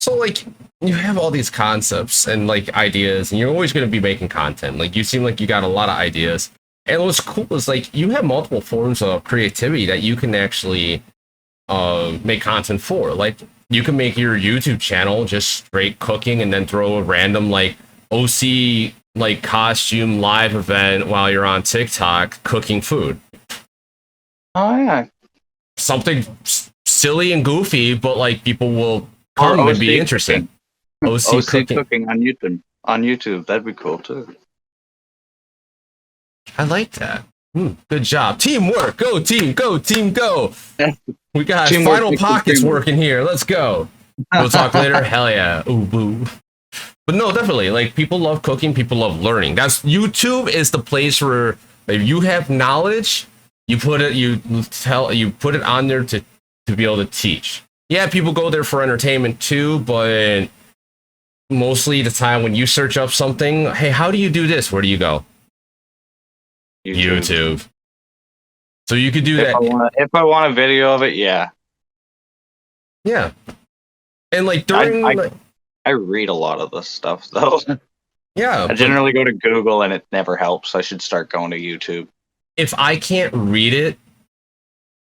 [SPEAKER 1] So like you have all these concepts and like ideas and you're always going to be making content. Like you seem like you got a lot of ideas. And what's cool is like you have multiple forms of creativity that you can actually make content for. Like you can make your YouTube channel just straight cooking and then throw a random like OC like costume live event while you're on TikTok cooking food.
[SPEAKER 2] Oh yeah.
[SPEAKER 1] Something silly and goofy, but like people will come and be interested. OC
[SPEAKER 2] cooking on YouTube. On YouTube, that'd be cool too.
[SPEAKER 1] I like that. Good job. Teamwork. Go team. Go team. Go. We got teamwork, final pockets working here. Let's go. We'll talk later. Hell yeah. Ooh boo. But no, definitely. Like people love cooking. People love learning. That's YouTube is the place where if you have knowledge, you put it on there to be able to teach. Yeah, people go there for entertainment too, but mostly the time when you search up something, hey, how do you do this? Where do you go? YouTube. So you could do that.
[SPEAKER 2] If I want a video of it, yeah.
[SPEAKER 1] Yeah. And like during
[SPEAKER 2] I read a lot of this stuff though.
[SPEAKER 1] Yeah.
[SPEAKER 2] I generally go to Google and it never helps. I should start going to YouTube.
[SPEAKER 1] If I can't read it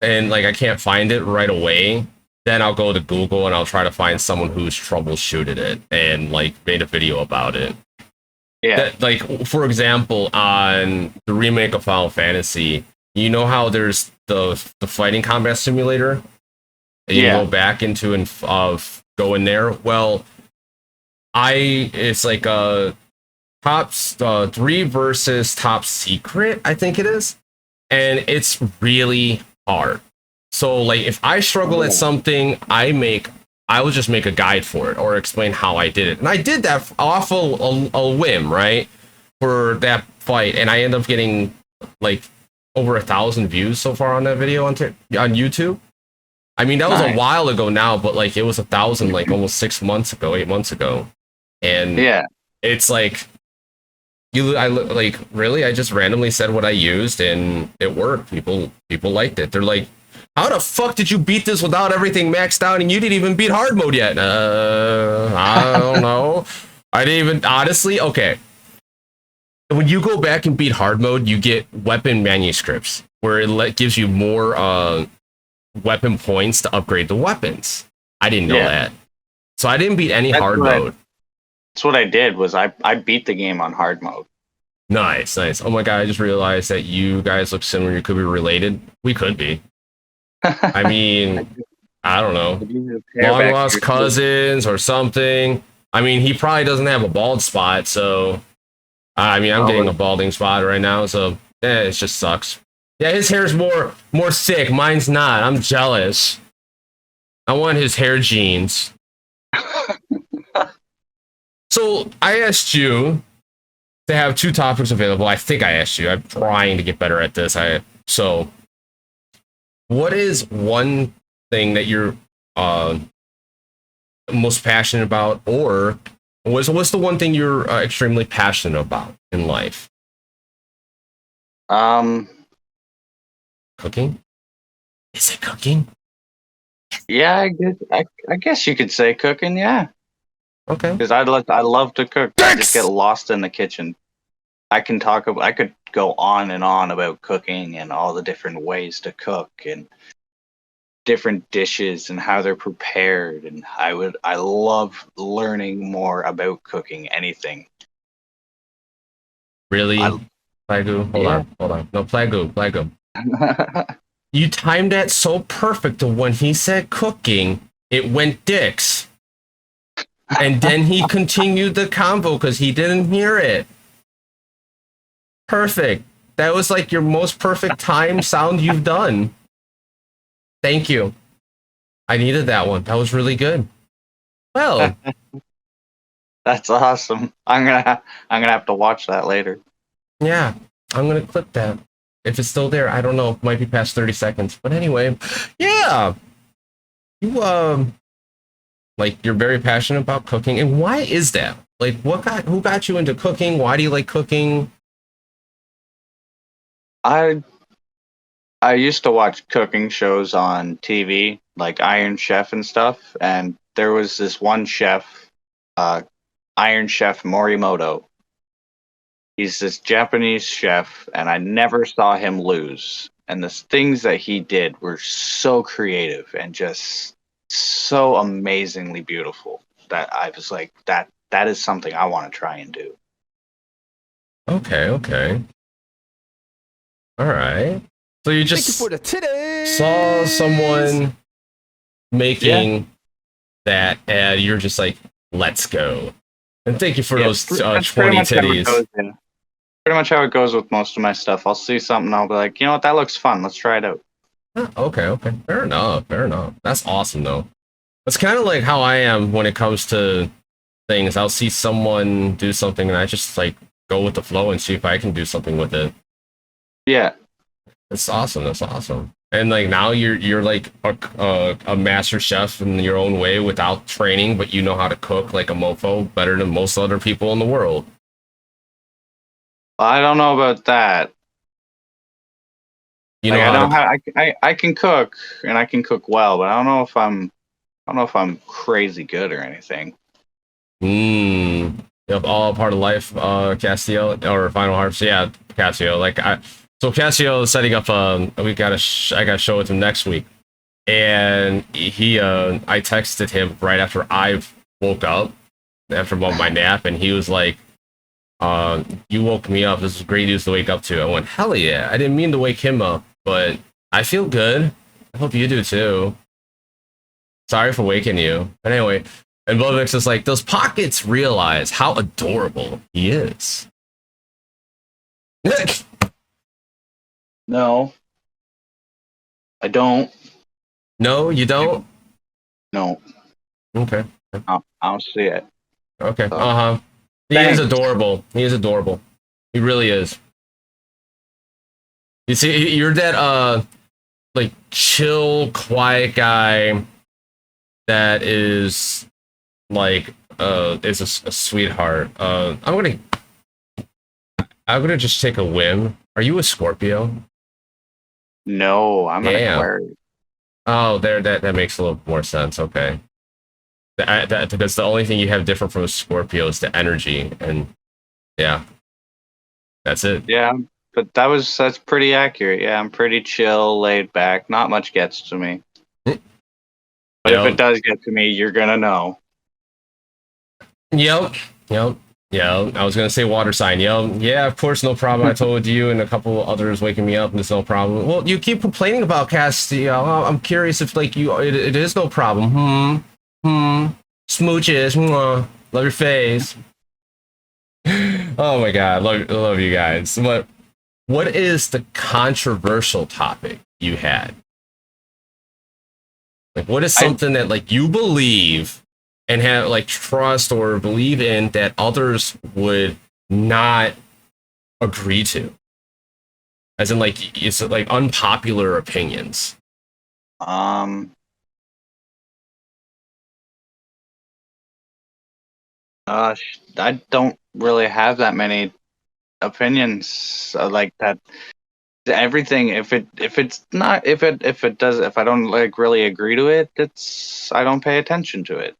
[SPEAKER 1] and like I can't find it right away, then I'll go to Google and I'll try to find someone who's troubleshooted it and like made a video about it.
[SPEAKER 2] Yeah.
[SPEAKER 1] That, like for example, on the remake of Final Fantasy, you know how there's the fighting combat simulator? And you go back into and go in there. Well, it's like a top 3 versus top secret, I think it is, and it's really hard. So like if I struggle at something, I will just make a guide for it or explain how I did it. And I did that off a whim, right? For that fight. And I end up getting like over 1,000 views so far on that video on YouTube. I mean, that was a while ago now, but like it was 1,000 like almost 8 months ago. And
[SPEAKER 2] yeah,
[SPEAKER 1] it's like really, I just randomly said what I used and it worked. People liked it. They're like, how the fuck did you beat this without everything maxed out and you didn't even beat hard mode yet? I don't know. I didn't even, honestly, okay. When you go back and beat hard mode, you get weapon manuscripts where it gives you more weapon points to upgrade the weapons. I didn't know that. So I didn't beat any hard mode.
[SPEAKER 2] That's what I did was I beat the game on hard mode.
[SPEAKER 1] Nice. Oh my god, I just realized that you guys look similar. You could be related. We could be. I mean, I don't know. Long lost cousins or something. I mean, he probably doesn't have a bald spot, so I mean, I'm getting a balding spot right now, so it just sucks. Yeah, his hair's more thick. Mine's not. I'm jealous. I want his hair genes. So I asked you to have 2 topics available. I think I asked you. I'm trying to get better at this. So what is one thing that you're most passionate about, or what's the one thing you're extremely passionate about in life? Cooking? Is it cooking?
[SPEAKER 2] Yeah, I guess you could say cooking. Yeah.
[SPEAKER 1] Okay.
[SPEAKER 2] Because I love to cook. I just get lost in the kitchen. I could go on and on about cooking and all the different ways to cook and different dishes and how they're prepared, and I love learning more about cooking anything.
[SPEAKER 1] Really? Plagu? Hold on. No, Plagu. You timed that so perfect to when he said cooking, it went dicks. And then he continued the convo because he didn't hear it. Perfect. That was like your most perfect time sound you've done. Thank you. I needed that one. That was really good. Well,
[SPEAKER 2] That's awesome. I'm gonna have to watch that later.
[SPEAKER 1] yeah, I'm gonna clip that. If it's still there, I don't know. It might be past 30 seconds. But anyway, yeah. You like you're very passionate about cooking. And why is that? Like who got you into cooking? Why do you like cooking?
[SPEAKER 2] I I used to watch cooking shows on TV, like Iron Chef and stuff, and there was this one chef, uh, Iron Chef Morimoto. He's this Japanese chef, and I never saw him lose. And the things that he did were so creative and just so amazingly beautiful that I was like, that is something I want to try and do.
[SPEAKER 1] Okay, okay. All right. So you just saw someone making that, and you're just like, let's go. And thank you for those 20 titties.
[SPEAKER 2] Pretty much how it goes with most of my stuff. I'll see something, I'll be like, you know what, that looks fun. Let's try it out.
[SPEAKER 1] Okay, okay. Fair enough, fair enough. That's awesome, though. That's kind of like how I am when it comes to things. I'll see someone do something, and I just like go with the flow and see if I can do something with it.
[SPEAKER 2] Yeah.
[SPEAKER 1] That's awesome. That's awesome. And like now you're like a master chef in your own way without training, but you know how to cook like a mofo better than most other people in the world.
[SPEAKER 2] I don't know about that.
[SPEAKER 1] You know,
[SPEAKER 2] I can cook and I can cook well, but I don't know if I'm crazy good or anything.
[SPEAKER 1] Yep, all part of life, Castiel or FinalHarps. Yeah, Castiel. So Castiel is setting up. I got to show it to him next week, and I texted him right after I woke up after my nap, and he was like, "You woke me up. This is great news to wake up to." I went, "Hell yeah!" I didn't mean to wake him up, but I feel good. I hope you do too. Sorry for waking you. But anyway, and Bovix is like, those pockets realize how adorable he is.
[SPEAKER 2] No. I don't.
[SPEAKER 1] No, you don't?
[SPEAKER 2] No.
[SPEAKER 1] Okay.
[SPEAKER 2] I don't see it.
[SPEAKER 1] Okay.
[SPEAKER 2] So,
[SPEAKER 1] Uh-huh. He is adorable. He is adorable. He really is. You see, you're that like chill, quiet guy that is like is a sweetheart. I'm gonna just take a whim. Are you a Scorpio?
[SPEAKER 2] No, I'm an Aquarius.
[SPEAKER 1] Oh, that makes a little more sense. Okay. Because the only thing you have different from a Scorpio is the energy, and yeah, that's it.
[SPEAKER 2] Yeah, but that's pretty accurate. Yeah, I'm pretty chill, laid back. Not much gets to me. But if it does get to me, you're gonna know.
[SPEAKER 1] Yep. I was gonna say water sign. Yep. Yeah, of course, no problem. I told you and a couple others waking me up, and it's no problem. Well, you keep complaining about Castiel. I'm curious if like it is no problem. Smooches. Mwah. Love your face. Oh my god, love you guys. What is the controversial topic you had? Like, what is something that like you believe and have like trust or believe in that others would not agree to? As in, like, it's like unpopular opinions.
[SPEAKER 2] I don't really have that many opinions like that. Everything, if I don't like really agree to it, I don't pay attention to it.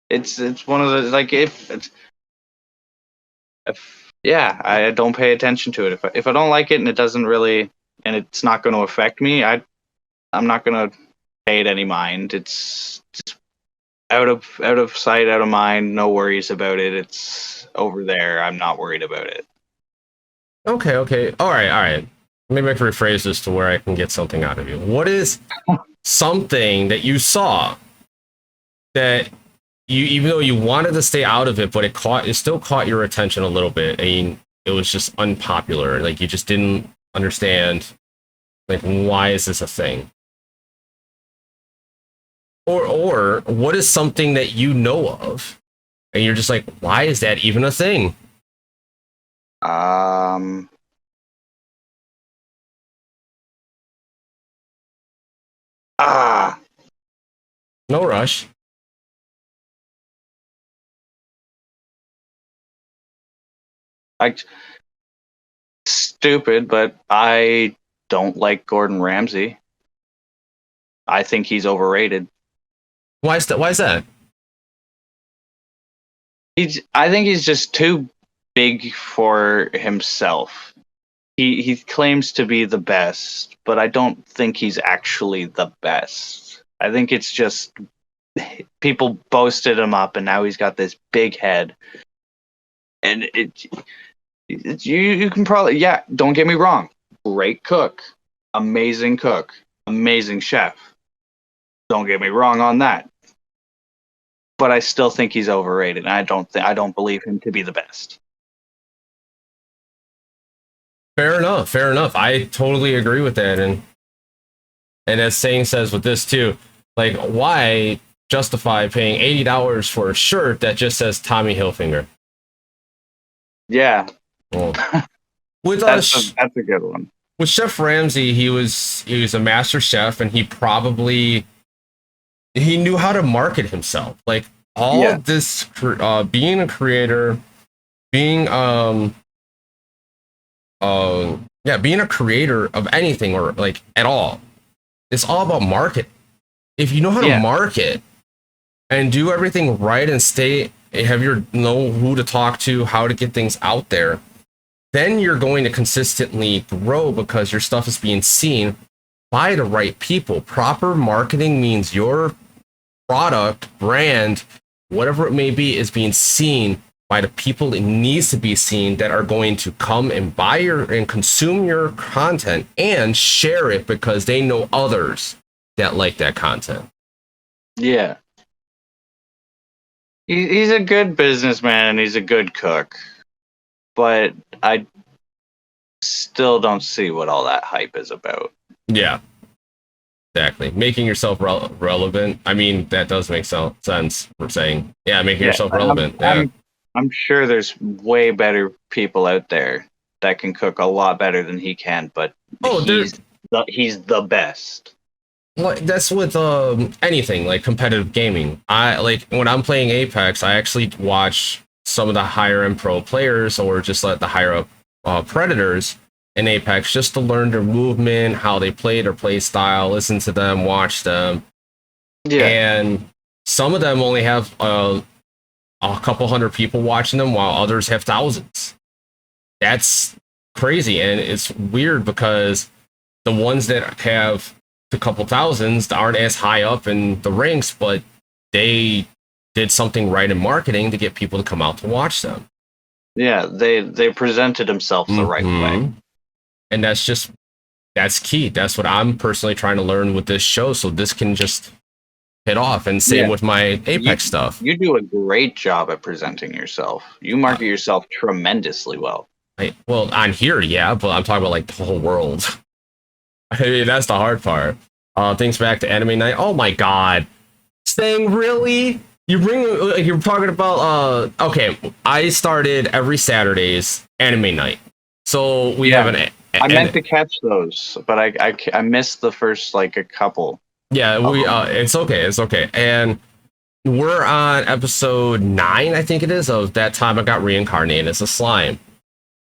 [SPEAKER 2] It's one of the like if yeah, I don't pay attention to it. If I don't like it and it doesn't really and it's not going to affect me, I'm not going to pay it any mind. It's just out of sight, out of mind. No worries about it. It's over there. I'm not worried about it.
[SPEAKER 1] Okay. All right. Maybe I can rephrase this to where I can get something out of you. What is something that you saw that you, even though you wanted to stay out of it, but it still caught your attention a little bit? I mean, it was just unpopular. Like, you just didn't understand, like, why is this a thing? or what is something that you know of, and you're just like, why is that even a thing?
[SPEAKER 2] Ah,
[SPEAKER 1] No rush.
[SPEAKER 2] I stupid, but I don't like Gordon Ramsay. I think he's overrated.
[SPEAKER 1] Why is that? Why is that?
[SPEAKER 2] I think he's just too big for himself. He claims to be the best, but I don't think he's actually the best. I think it's just people boasted him up, and now he's got this big head. And you can probably, yeah, don't get me wrong, great cook, amazing cook, amazing chef. Don't get me wrong on that. But I still think he's overrated. And I don't believe him to be the best.
[SPEAKER 1] Fair enough. Fair enough. I totally agree with that. And as saying says with this too, like, why justify paying $80 for a shirt that just says Tommy Hilfiger?
[SPEAKER 2] Yeah.
[SPEAKER 1] Well, with
[SPEAKER 2] that's a good one.
[SPEAKER 1] With Chef Ramsay, he was a master chef, and he knew how to market himself. Like all of this, being a creator, being being a creator of anything or like at all, it's all about market. If you know how to market and do everything right and know who to talk to, how to get things out there, then you're going to consistently grow because your stuff is being seen by the right people. Proper marketing means your product, brand, whatever it may be, is being seen by the people it needs to be seen, that are going to come and buy and consume your content and share it because they know others that like that content.
[SPEAKER 2] Yeah. He's a good businessman and he's a good cook. But I still don't see what all that hype is about.
[SPEAKER 1] Yeah. Exactly. Making yourself relevant. I mean, that does make sense for saying, making yourself relevant.
[SPEAKER 2] I'm sure there's way better people out there that can cook a lot better than he can, but he's the best.
[SPEAKER 1] Well, that's with anything like competitive gaming. I like when I'm playing Apex, I actually watch some of the higher end pro players, or just let the higher up predators in Apex, just to learn their movement, how they play, their play style, listen to them, watch them. Yeah. And some of them only have a couple hundred people watching them, while others have thousands. That's crazy. And it's weird because the ones that have a couple thousands aren't as high up in the ranks, but they did something right in marketing to get people to come out to watch them.
[SPEAKER 2] Yeah, they presented themselves the right way.
[SPEAKER 1] And that's key. That's what I'm personally trying to learn with this show, so this can just hit off. And same with my Apex stuff.
[SPEAKER 2] You do a great job at presenting yourself. You market yourself tremendously well.
[SPEAKER 1] Well, on here, but I'm talking about like the whole world. I mean, that's the hard part. Thanks back to anime night. Oh my god. Saying really? You're talking about okay, I started every Saturday's anime night. So we have
[SPEAKER 2] I meant to catch those, but I missed the first like a couple.
[SPEAKER 1] Yeah, it's okay. And we're on episode 9, I think it is, of That Time I Got Reincarnated as a Slime.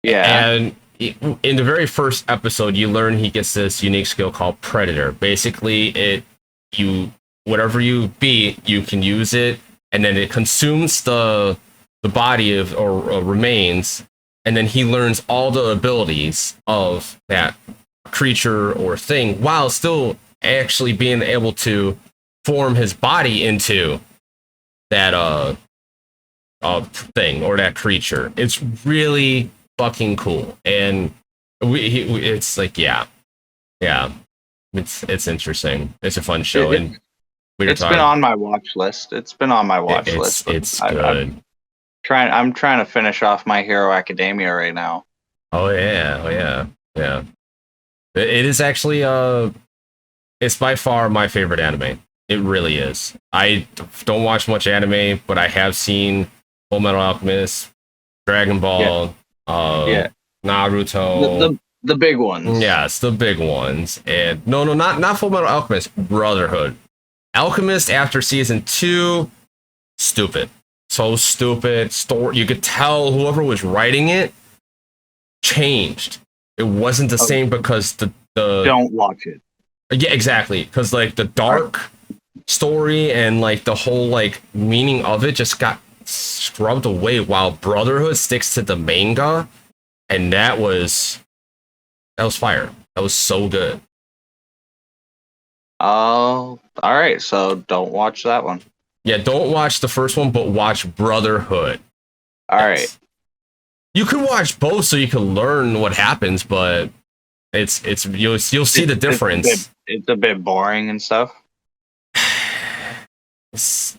[SPEAKER 1] Yeah. And in the very first episode, you learn he gets this unique skill called Predator. Basically, whatever you beat, you can use it, and then it consumes the body of or remains, and then he learns all the abilities of that creature or thing, while still actually being able to form his body into that thing or that creature. It's really fucking cool, and it's like it's interesting. It's a fun show, and
[SPEAKER 2] it's been on my watch list. It's good. I'm trying to finish off My Hero Academia right now.
[SPEAKER 1] Oh yeah. It is actually it's by far my favorite anime. It really is. I don't watch much anime, but I have seen Full Metal Alchemist, Dragon Ball,
[SPEAKER 2] Yeah.
[SPEAKER 1] Naruto.
[SPEAKER 2] The big ones.
[SPEAKER 1] Yeah, it's the big ones. And no, not Full Metal Alchemist, Brotherhood. Alchemist after season 2, stupid. So stupid. Story, you could tell whoever was writing it changed. It wasn't the same because the
[SPEAKER 2] Don't watch it.
[SPEAKER 1] yeah, exactly. Because like the dark story and like the whole like meaning of it just got scrubbed away, while Brotherhood sticks to the manga, and that was fire. That was so good.
[SPEAKER 2] Oh, all right. So don't watch that one.
[SPEAKER 1] Yeah, don't watch the first one, but watch Brotherhood.
[SPEAKER 2] All right.
[SPEAKER 1] You can watch both so you can learn what happens, but it's you'll see the difference.
[SPEAKER 2] It's a bit boring and stuff.
[SPEAKER 1] It's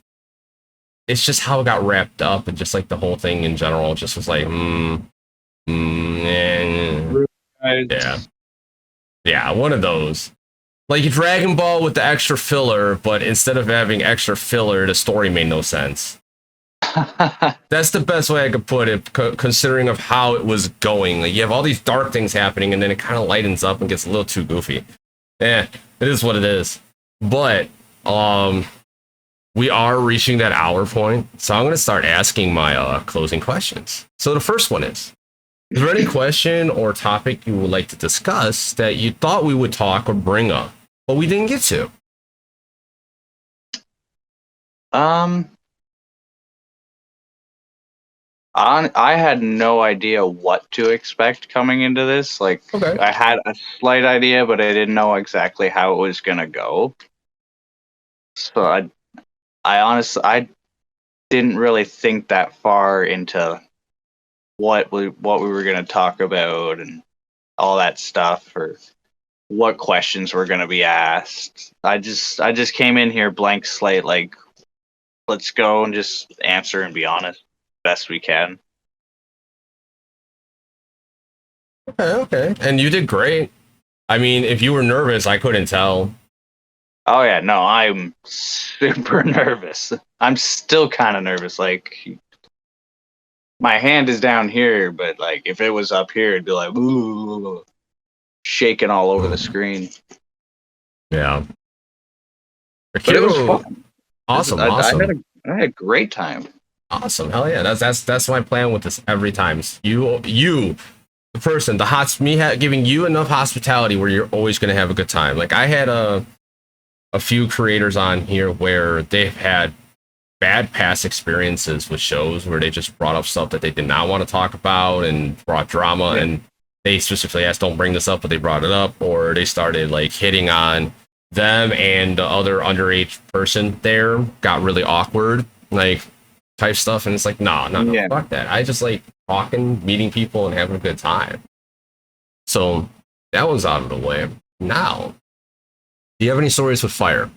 [SPEAKER 1] just how it got wrapped up, and just like the whole thing in general just was like, yeah, one of those. Like Dragon Ball with the extra filler, but instead of having extra filler, the story made no sense. That's the best way I could put it, considering of how it was going. Like you have all these dark things happening, and then it kind of lightens up and gets a little too goofy. It is what it is. But we are reaching that hour point, so I'm going to start asking my closing questions. So the first one is there any question or topic you would like to discuss that you thought we would talk or bring up, but we didn't get to?
[SPEAKER 2] I had no idea what to expect coming into this. Like,
[SPEAKER 1] Okay.
[SPEAKER 2] I had a slight idea, but I didn't know exactly how it was gonna go. So I honestly, I didn't really think that far into what we were gonna talk about and all that stuff, or what questions were gonna be asked. I just came in here blank slate, like, let's go and just answer and be honest best we can.
[SPEAKER 1] Okay. And you did great. I mean, if you were nervous, I couldn't tell.
[SPEAKER 2] Oh yeah, no, I'm super nervous. I'm still kind of nervous. Like, my hand is down here, but like if it was up here, it'd be like ooh, shaking all over the screen.
[SPEAKER 1] Yeah.
[SPEAKER 2] But it was fun.
[SPEAKER 1] Awesome.
[SPEAKER 2] I had a great time.
[SPEAKER 1] Awesome. Hell yeah. That's my plan with this every time. You, the person, giving you enough hospitality where you're always going to have a good time. Like I had a few creators on here where they've had bad past experiences with shows where they just brought up stuff that they did not want to talk about and brought drama, and they specifically asked, don't bring this up, but they brought it up, or they started like hitting on them and the other underage person there, got really awkward, like type stuff. And it's like, no, fuck that. I just like talking, meeting people, and having a good time. So that was out of the way. Now, do you have any stories with fire?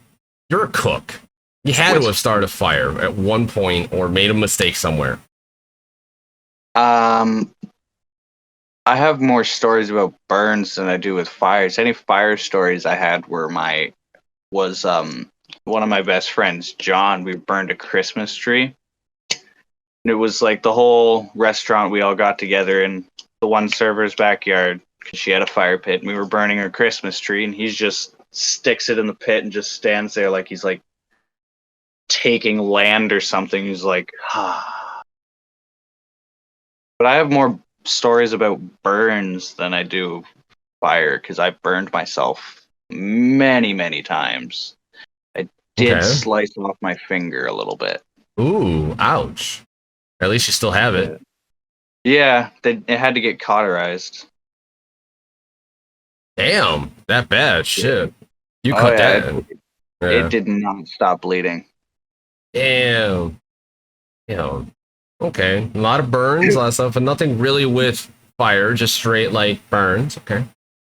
[SPEAKER 1] You're a cook. You had to have started a fire at one point or made a mistake somewhere.
[SPEAKER 2] I have more stories about burns than I do with fires. Any fire stories I had was one of my best friends, John. We burned a Christmas tree. And it was like the whole restaurant, we all got together in the one server's backyard because she had a fire pit, and we were burning her Christmas tree, and he just sticks it in the pit and just stands there like he's like taking land or something. He's like, ah. But I have more stories about burns than I do fire, because I burned myself many times. I did slice off my finger a little bit.
[SPEAKER 1] Ooh, ouch. At least you still have it.
[SPEAKER 2] Yeah, it had to get cauterized.
[SPEAKER 1] Damn, that bad. Shit. You cut that.
[SPEAKER 2] It did not stop bleeding.
[SPEAKER 1] Damn. Okay. A lot of burns, a lot of stuff, but nothing really with fire, just straight like burns. Okay.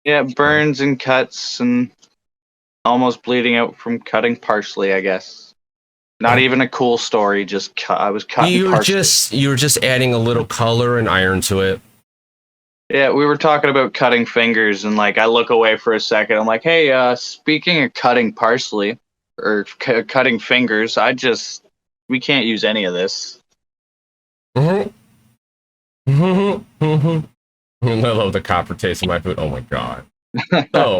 [SPEAKER 2] Yeah, burns and cuts and almost bleeding out from cutting parsley, I guess. Not even a cool story, just I was cutting parsley.
[SPEAKER 1] You were just adding a little color and iron to it.
[SPEAKER 2] Yeah, we were talking about cutting fingers, and like I look away for a second. I'm like, hey, speaking of cutting parsley, or cutting fingers. We can't use any of this.
[SPEAKER 1] I love the copper taste of my food. Oh my god. So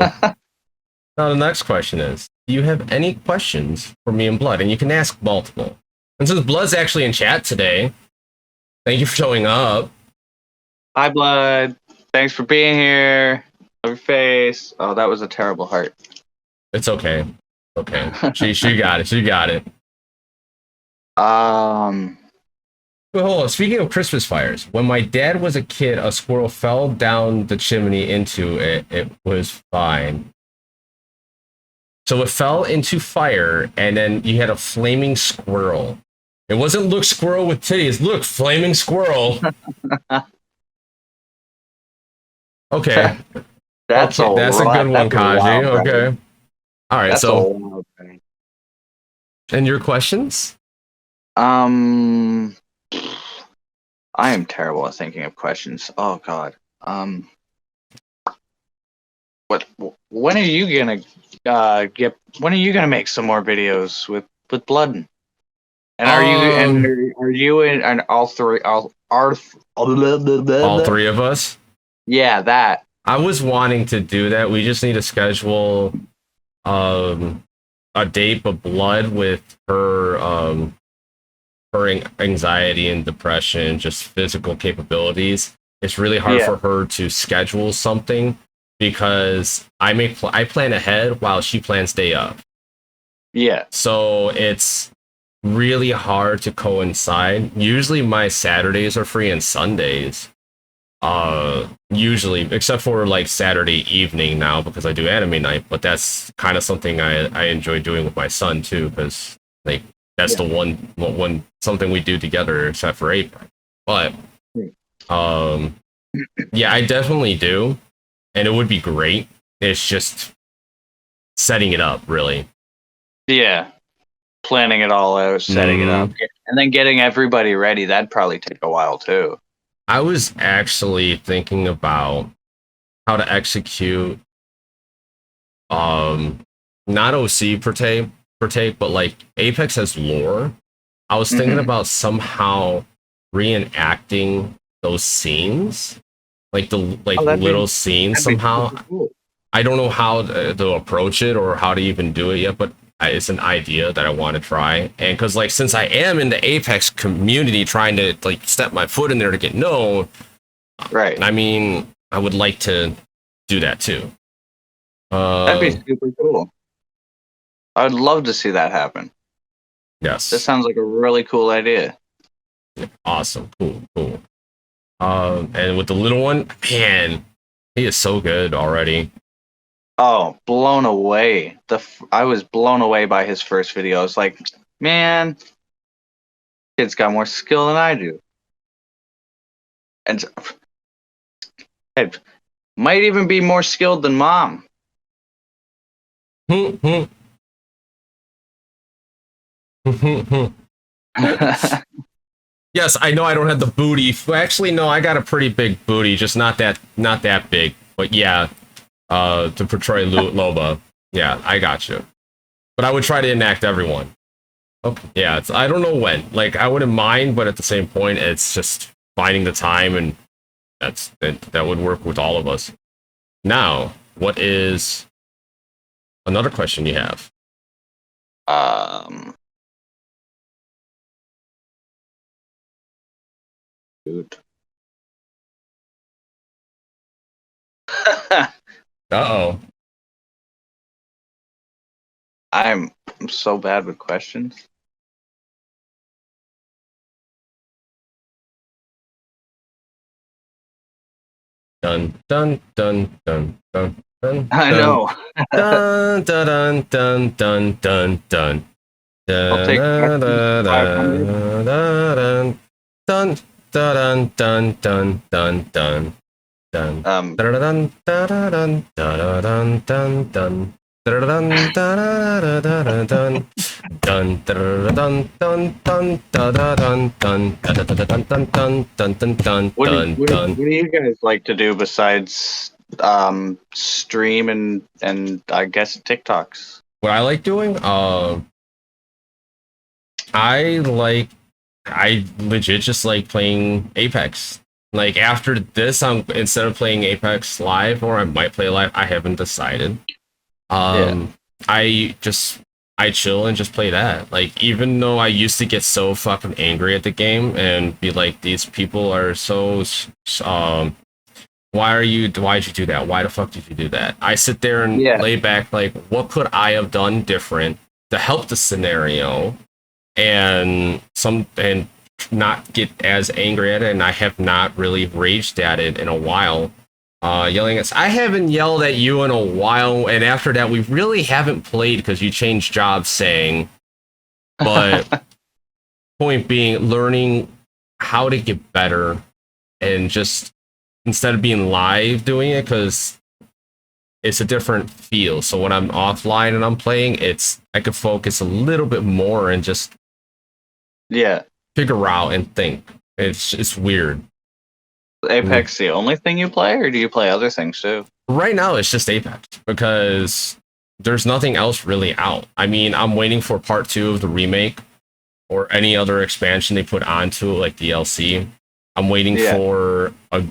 [SPEAKER 1] now the next question is, do you have any questions for me and Blood? And you can ask multiple. And since Blood's actually in chat today, thank you for showing up.
[SPEAKER 2] Hi, Blood. Thanks for being here. Love your face. Oh, that was a terrible heart.
[SPEAKER 1] It's okay. Okay. She got it. She got it. But hold on. Speaking of Christmas fires, when my dad was a kid, a squirrel fell down the chimney into it. It was fine. So it fell into fire, and then you had a flaming squirrel. It wasn't look squirrel with titties. Look, flaming squirrel. Okay.
[SPEAKER 2] That's
[SPEAKER 1] a good one, Kaji. Okay. All right.
[SPEAKER 2] That's
[SPEAKER 1] so, and your questions?
[SPEAKER 2] I am terrible at thinking of questions. Oh God. When are you gonna When are you gonna make some more videos with Blood? And are you in all three of
[SPEAKER 1] us?
[SPEAKER 2] Yeah, that.
[SPEAKER 1] I was wanting to do that. We just need to schedule a date, but Blood with her her anxiety and depression, just physical capabilities. It's really hard for her to schedule something because I plan ahead while she plans day of.
[SPEAKER 2] Yeah.
[SPEAKER 1] So it's really hard to coincide. Usually my Saturdays are free and Sundays. Usually, except for like Saturday evening now because I do anime night, but that's kind of something I enjoy doing with my son too, because like that's the one something we do together except for April. But yeah, I definitely do, and it would be great. It's just setting it up, really.
[SPEAKER 2] Yeah, planning it all out, setting it up, and then getting everybody ready. That'd probably take a while too.
[SPEAKER 1] I was actually thinking about how to execute not OC per take, but like Apex has lore. I was thinking about somehow reenacting those scenes, like the little scenes somehow. Cool. I don't know how to approach it or how to even do it yet, but it's an idea that I want to try. And because like since I am in the Apex community trying to like step my foot in there to get known,
[SPEAKER 2] right?
[SPEAKER 1] I mean, I would like to do that too.
[SPEAKER 2] That'd be super cool. I'd love to see that happen.
[SPEAKER 1] Yes,
[SPEAKER 2] this sounds like a really cool idea.
[SPEAKER 1] Awesome, cool. And with the little one, man, he is so good already.
[SPEAKER 2] Oh, blown away. I was blown away by his first video. I was like, man, kid's got more skill than I do. And it might even be more skilled than mom.
[SPEAKER 1] Yes, I know I don't have the booty. Actually, no, I got a pretty big booty, just not that big. But yeah, to portray Loba. Yeah, I got you. But I would try to enact everyone. Okay. Yeah, I don't know when. Like, I wouldn't mind, but at the same point, it's just finding the time, and that would work with all of us. Now, what is another question you have?
[SPEAKER 2] Dude.
[SPEAKER 1] Uh-oh.
[SPEAKER 2] I'm so bad with questions.
[SPEAKER 1] Dun dun dun dun dun dun.
[SPEAKER 2] I know.
[SPEAKER 1] Dun dun dun dun dun dun.
[SPEAKER 2] I'll take
[SPEAKER 1] dun dun dun dun dun dun dun dun. Dun dun dun dun dun dun dun dun. Dun dun dun dun dun dun dun dun dun.
[SPEAKER 2] What do you guys like to do besides stream and I guess TikToks?
[SPEAKER 1] what I like doing, I legit just like playing Apex. Like after this, I'm instead of playing Apex live, or I might play live. I haven't decided. Um, I just I chill and just play that. Like even though I used to get so fucking angry at the game and be like, these people are so why'd you do that? Why the fuck did you do that? I sit there and
[SPEAKER 2] Yeah.
[SPEAKER 1] lay back like, what could I have done different to help the scenario and not get as angry at it, and I have not really raged at it in a while. Yelling at I haven't yelled at you in a while, and after that we really haven't played because you changed jobs saying, but point being learning how to get better and just instead of being live doing it because it's a different feel. So when I'm offline and I'm playing, I could focus a little bit more and just figure out and think. It's weird.
[SPEAKER 2] Apex the only thing you play, or do you play other things too?
[SPEAKER 1] Right now, it's just Apex because there's nothing else really out. I mean, I'm waiting for part 2 of the remake or any other expansion they put onto it, like DLC. I'm waiting for a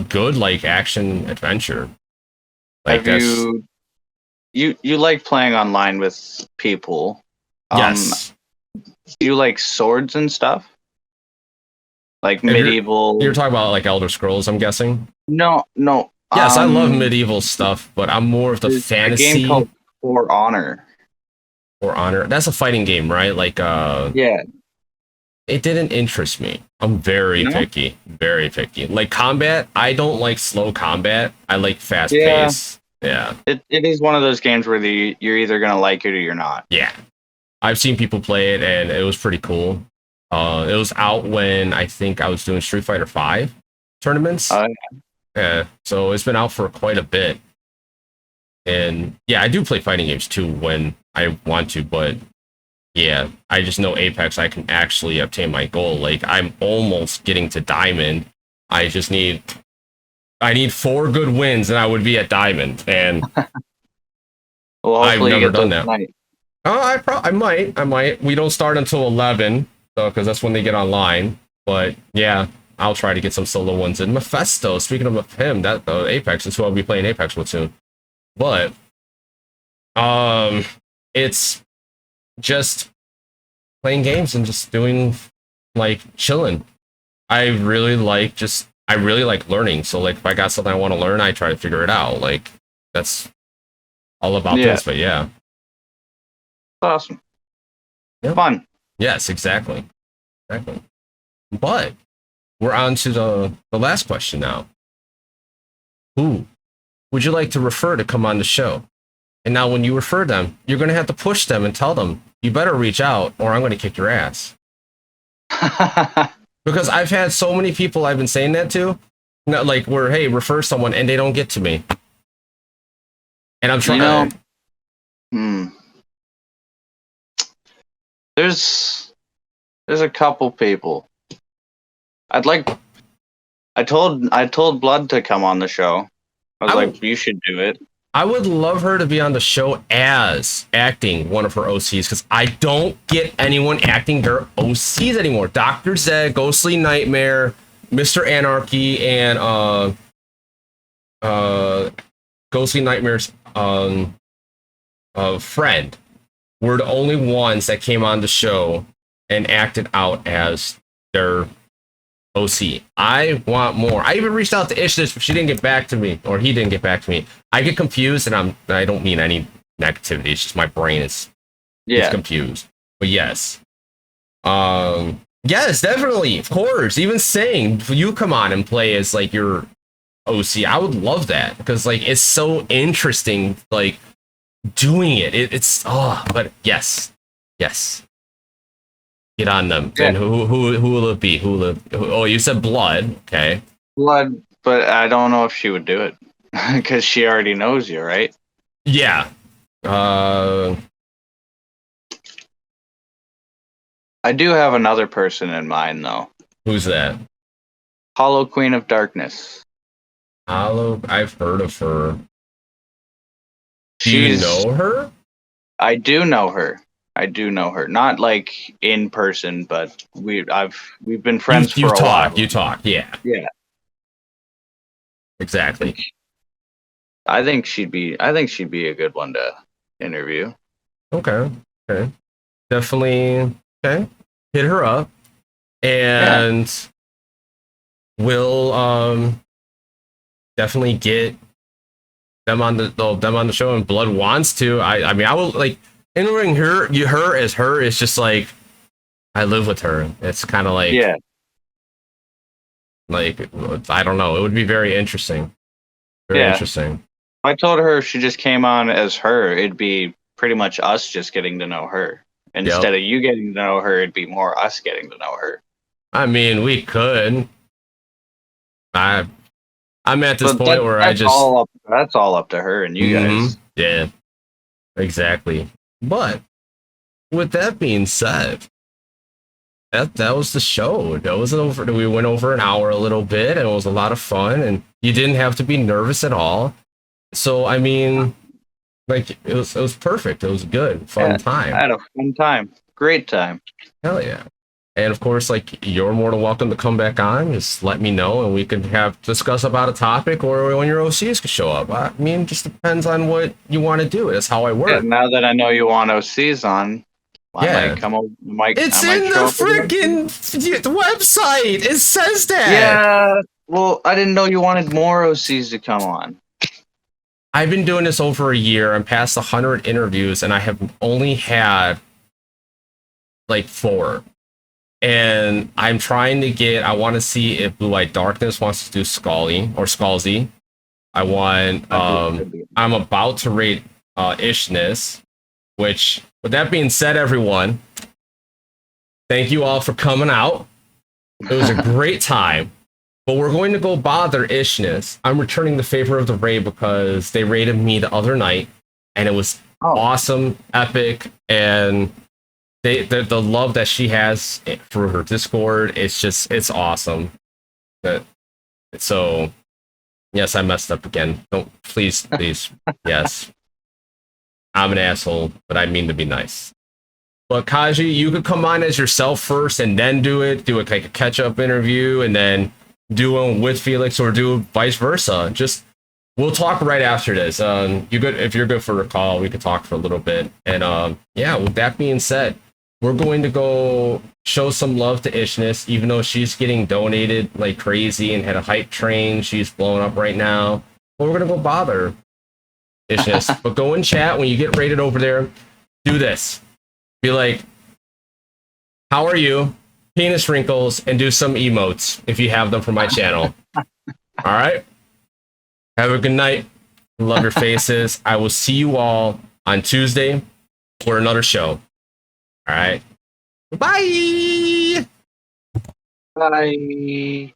[SPEAKER 1] good like action adventure. Like
[SPEAKER 2] Have you like playing online with people?
[SPEAKER 1] Yes.
[SPEAKER 2] Do you like swords and stuff? Like medieval.
[SPEAKER 1] You're talking about like Elder Scrolls, I'm guessing.
[SPEAKER 2] No.
[SPEAKER 1] Yes, I love medieval stuff, but I'm more of the fantasy.
[SPEAKER 2] A game called For Honor.
[SPEAKER 1] For Honor. That's a fighting game, right? Like
[SPEAKER 2] yeah.
[SPEAKER 1] It didn't interest me. I'm very picky. Very picky. Like combat, I don't like slow combat. I like fast pace. Yeah.
[SPEAKER 2] It is one of those games where you're either gonna like it or you're not.
[SPEAKER 1] Yeah. I've seen people play it and it was pretty cool. It was out when I think I was doing Street Fighter 5 tournaments. Yeah. So it's been out for quite a bit. And yeah, I do play fighting games too when I want to, but yeah, I just know Apex, I can actually obtain my goal. Like I'm almost getting to Diamond. I need 4 good wins and I would be at Diamond. And
[SPEAKER 2] well,
[SPEAKER 1] I've never done that.
[SPEAKER 2] Tonight.
[SPEAKER 1] Oh, I might. We don't start until 11, so because that's when they get online. But yeah, I'll try to get some solo ones in. Mephisto, speaking of him, that Apex is who I'll be playing Apex with soon. But it's just playing games and just doing like chilling. I really like learning. So like if I got something I want to learn, I try to figure it out. Like that's all about this. But yeah.
[SPEAKER 2] Awesome.
[SPEAKER 1] Yep.
[SPEAKER 2] Fun.
[SPEAKER 1] Yes, exactly. But we're on to the last question now. Who would you like to refer to come on the show? And now when you refer them, you're going to have to push them and tell them, you better reach out or I'm going to kick your ass. Because I've had so many people I've been saying that to, like where, hey, refer someone and they don't get to me. And I'm trying
[SPEAKER 2] There's a couple people. I told Blood to come on the show. I was like, you should do it.
[SPEAKER 1] I would love her to be on the show as acting one of her OCs because I don't get anyone acting their OCs anymore. Dr. Zed, Ghostly Nightmare, Mr. Anarchy, and Ghostly Nightmare's friend were the only ones that came on the show and acted out as their OC. I want more. I even reached out to Ishnish, but she didn't get back to me, or he didn't get back to me. I get confused, and I don't mean any negativity. It's just my brain is confused. But yes, yes, definitely, of course. Even saying you come on and play as like your OC, I would love that because like it's so interesting, like doing it. But yes. Get on them. Yeah. And who will it be? Oh, you said Blood. Okay.
[SPEAKER 2] Blood, but I don't know if she would do it because she already knows you, right?
[SPEAKER 1] Yeah.
[SPEAKER 2] I do have another person in mind, though.
[SPEAKER 1] Who's that?
[SPEAKER 2] Hollow Queen of Darkness.
[SPEAKER 1] I've heard of her. Do you know her?
[SPEAKER 2] I do know her. Not like in person, but we've been friends for a while.
[SPEAKER 1] You talk, yeah.
[SPEAKER 2] Yeah.
[SPEAKER 1] Exactly.
[SPEAKER 2] I think she'd be a good one to interview.
[SPEAKER 1] Okay. Definitely hit her up. And we'll definitely get them on the show, and Blood wants to. I mean, I will like interviewing her as her is just like I live with her. It's kind of like like I don't know. It would be very interesting. Very interesting.
[SPEAKER 2] I told her if she just came on as her, it'd be pretty much us just getting to know her. Instead of you getting to know her, it'd be more us getting to know her.
[SPEAKER 1] I mean, we could. I'm at this point where that's
[SPEAKER 2] all up to her and you guys.
[SPEAKER 1] Yeah, exactly. But with that being said, that was the show. We went over an hour a little bit, and it was a lot of fun, and you didn't have to be nervous at all. So I mean, like it was perfect. It was good, fun time.
[SPEAKER 2] I had a fun time. Great time.
[SPEAKER 1] Hell yeah. And of course, like you're more than welcome to come back on. Just let me know, and we can discuss about a topic, or when your OCs can show up. I mean, it just depends on what you want to do. That's how I work.
[SPEAKER 2] Yeah, now that I know you want OCs on, I might come over.
[SPEAKER 1] It's in the freaking website. It says that.
[SPEAKER 2] Yeah. Well, I didn't know you wanted more OCs to come on.
[SPEAKER 1] I've been doing this over a year. I'm past 100 interviews, and I have only had like 4. And I'm trying to get. I want to see if Blue White Darkness wants to do Scully or Scalzi. I want. I'm about to rate Ishness. Which, with that being said, everyone, thank you all for coming out. It was a great time. But we're going to go bother Ishness. I'm returning the favor of the raid because they raided me the other night, and it was awesome, epic, and the love that she has through her Discord, it's awesome. So yes, I messed up again. Don't please. Yes, I'm an asshole, but I mean to be nice. But Kaji, you could come on as yourself first and then do it like a catch-up interview, and then do one with Felix, or do vice versa. Just we'll talk right after this. You good? If you're good for a call, we could talk for a little bit. And yeah, with that being said, we're going to go show some love to Ishness, even though she's getting donated like crazy and had a hype train. She's blowing up right now. But we're gonna go bother Ishness. But go and chat when you get rated over there. Do this. Be like, how are you? Penis wrinkles, and do some emotes if you have them for my channel. All right. Have a good night. Love your faces. I will see you all on Tuesday for another show. All right. Bye.
[SPEAKER 2] Bye.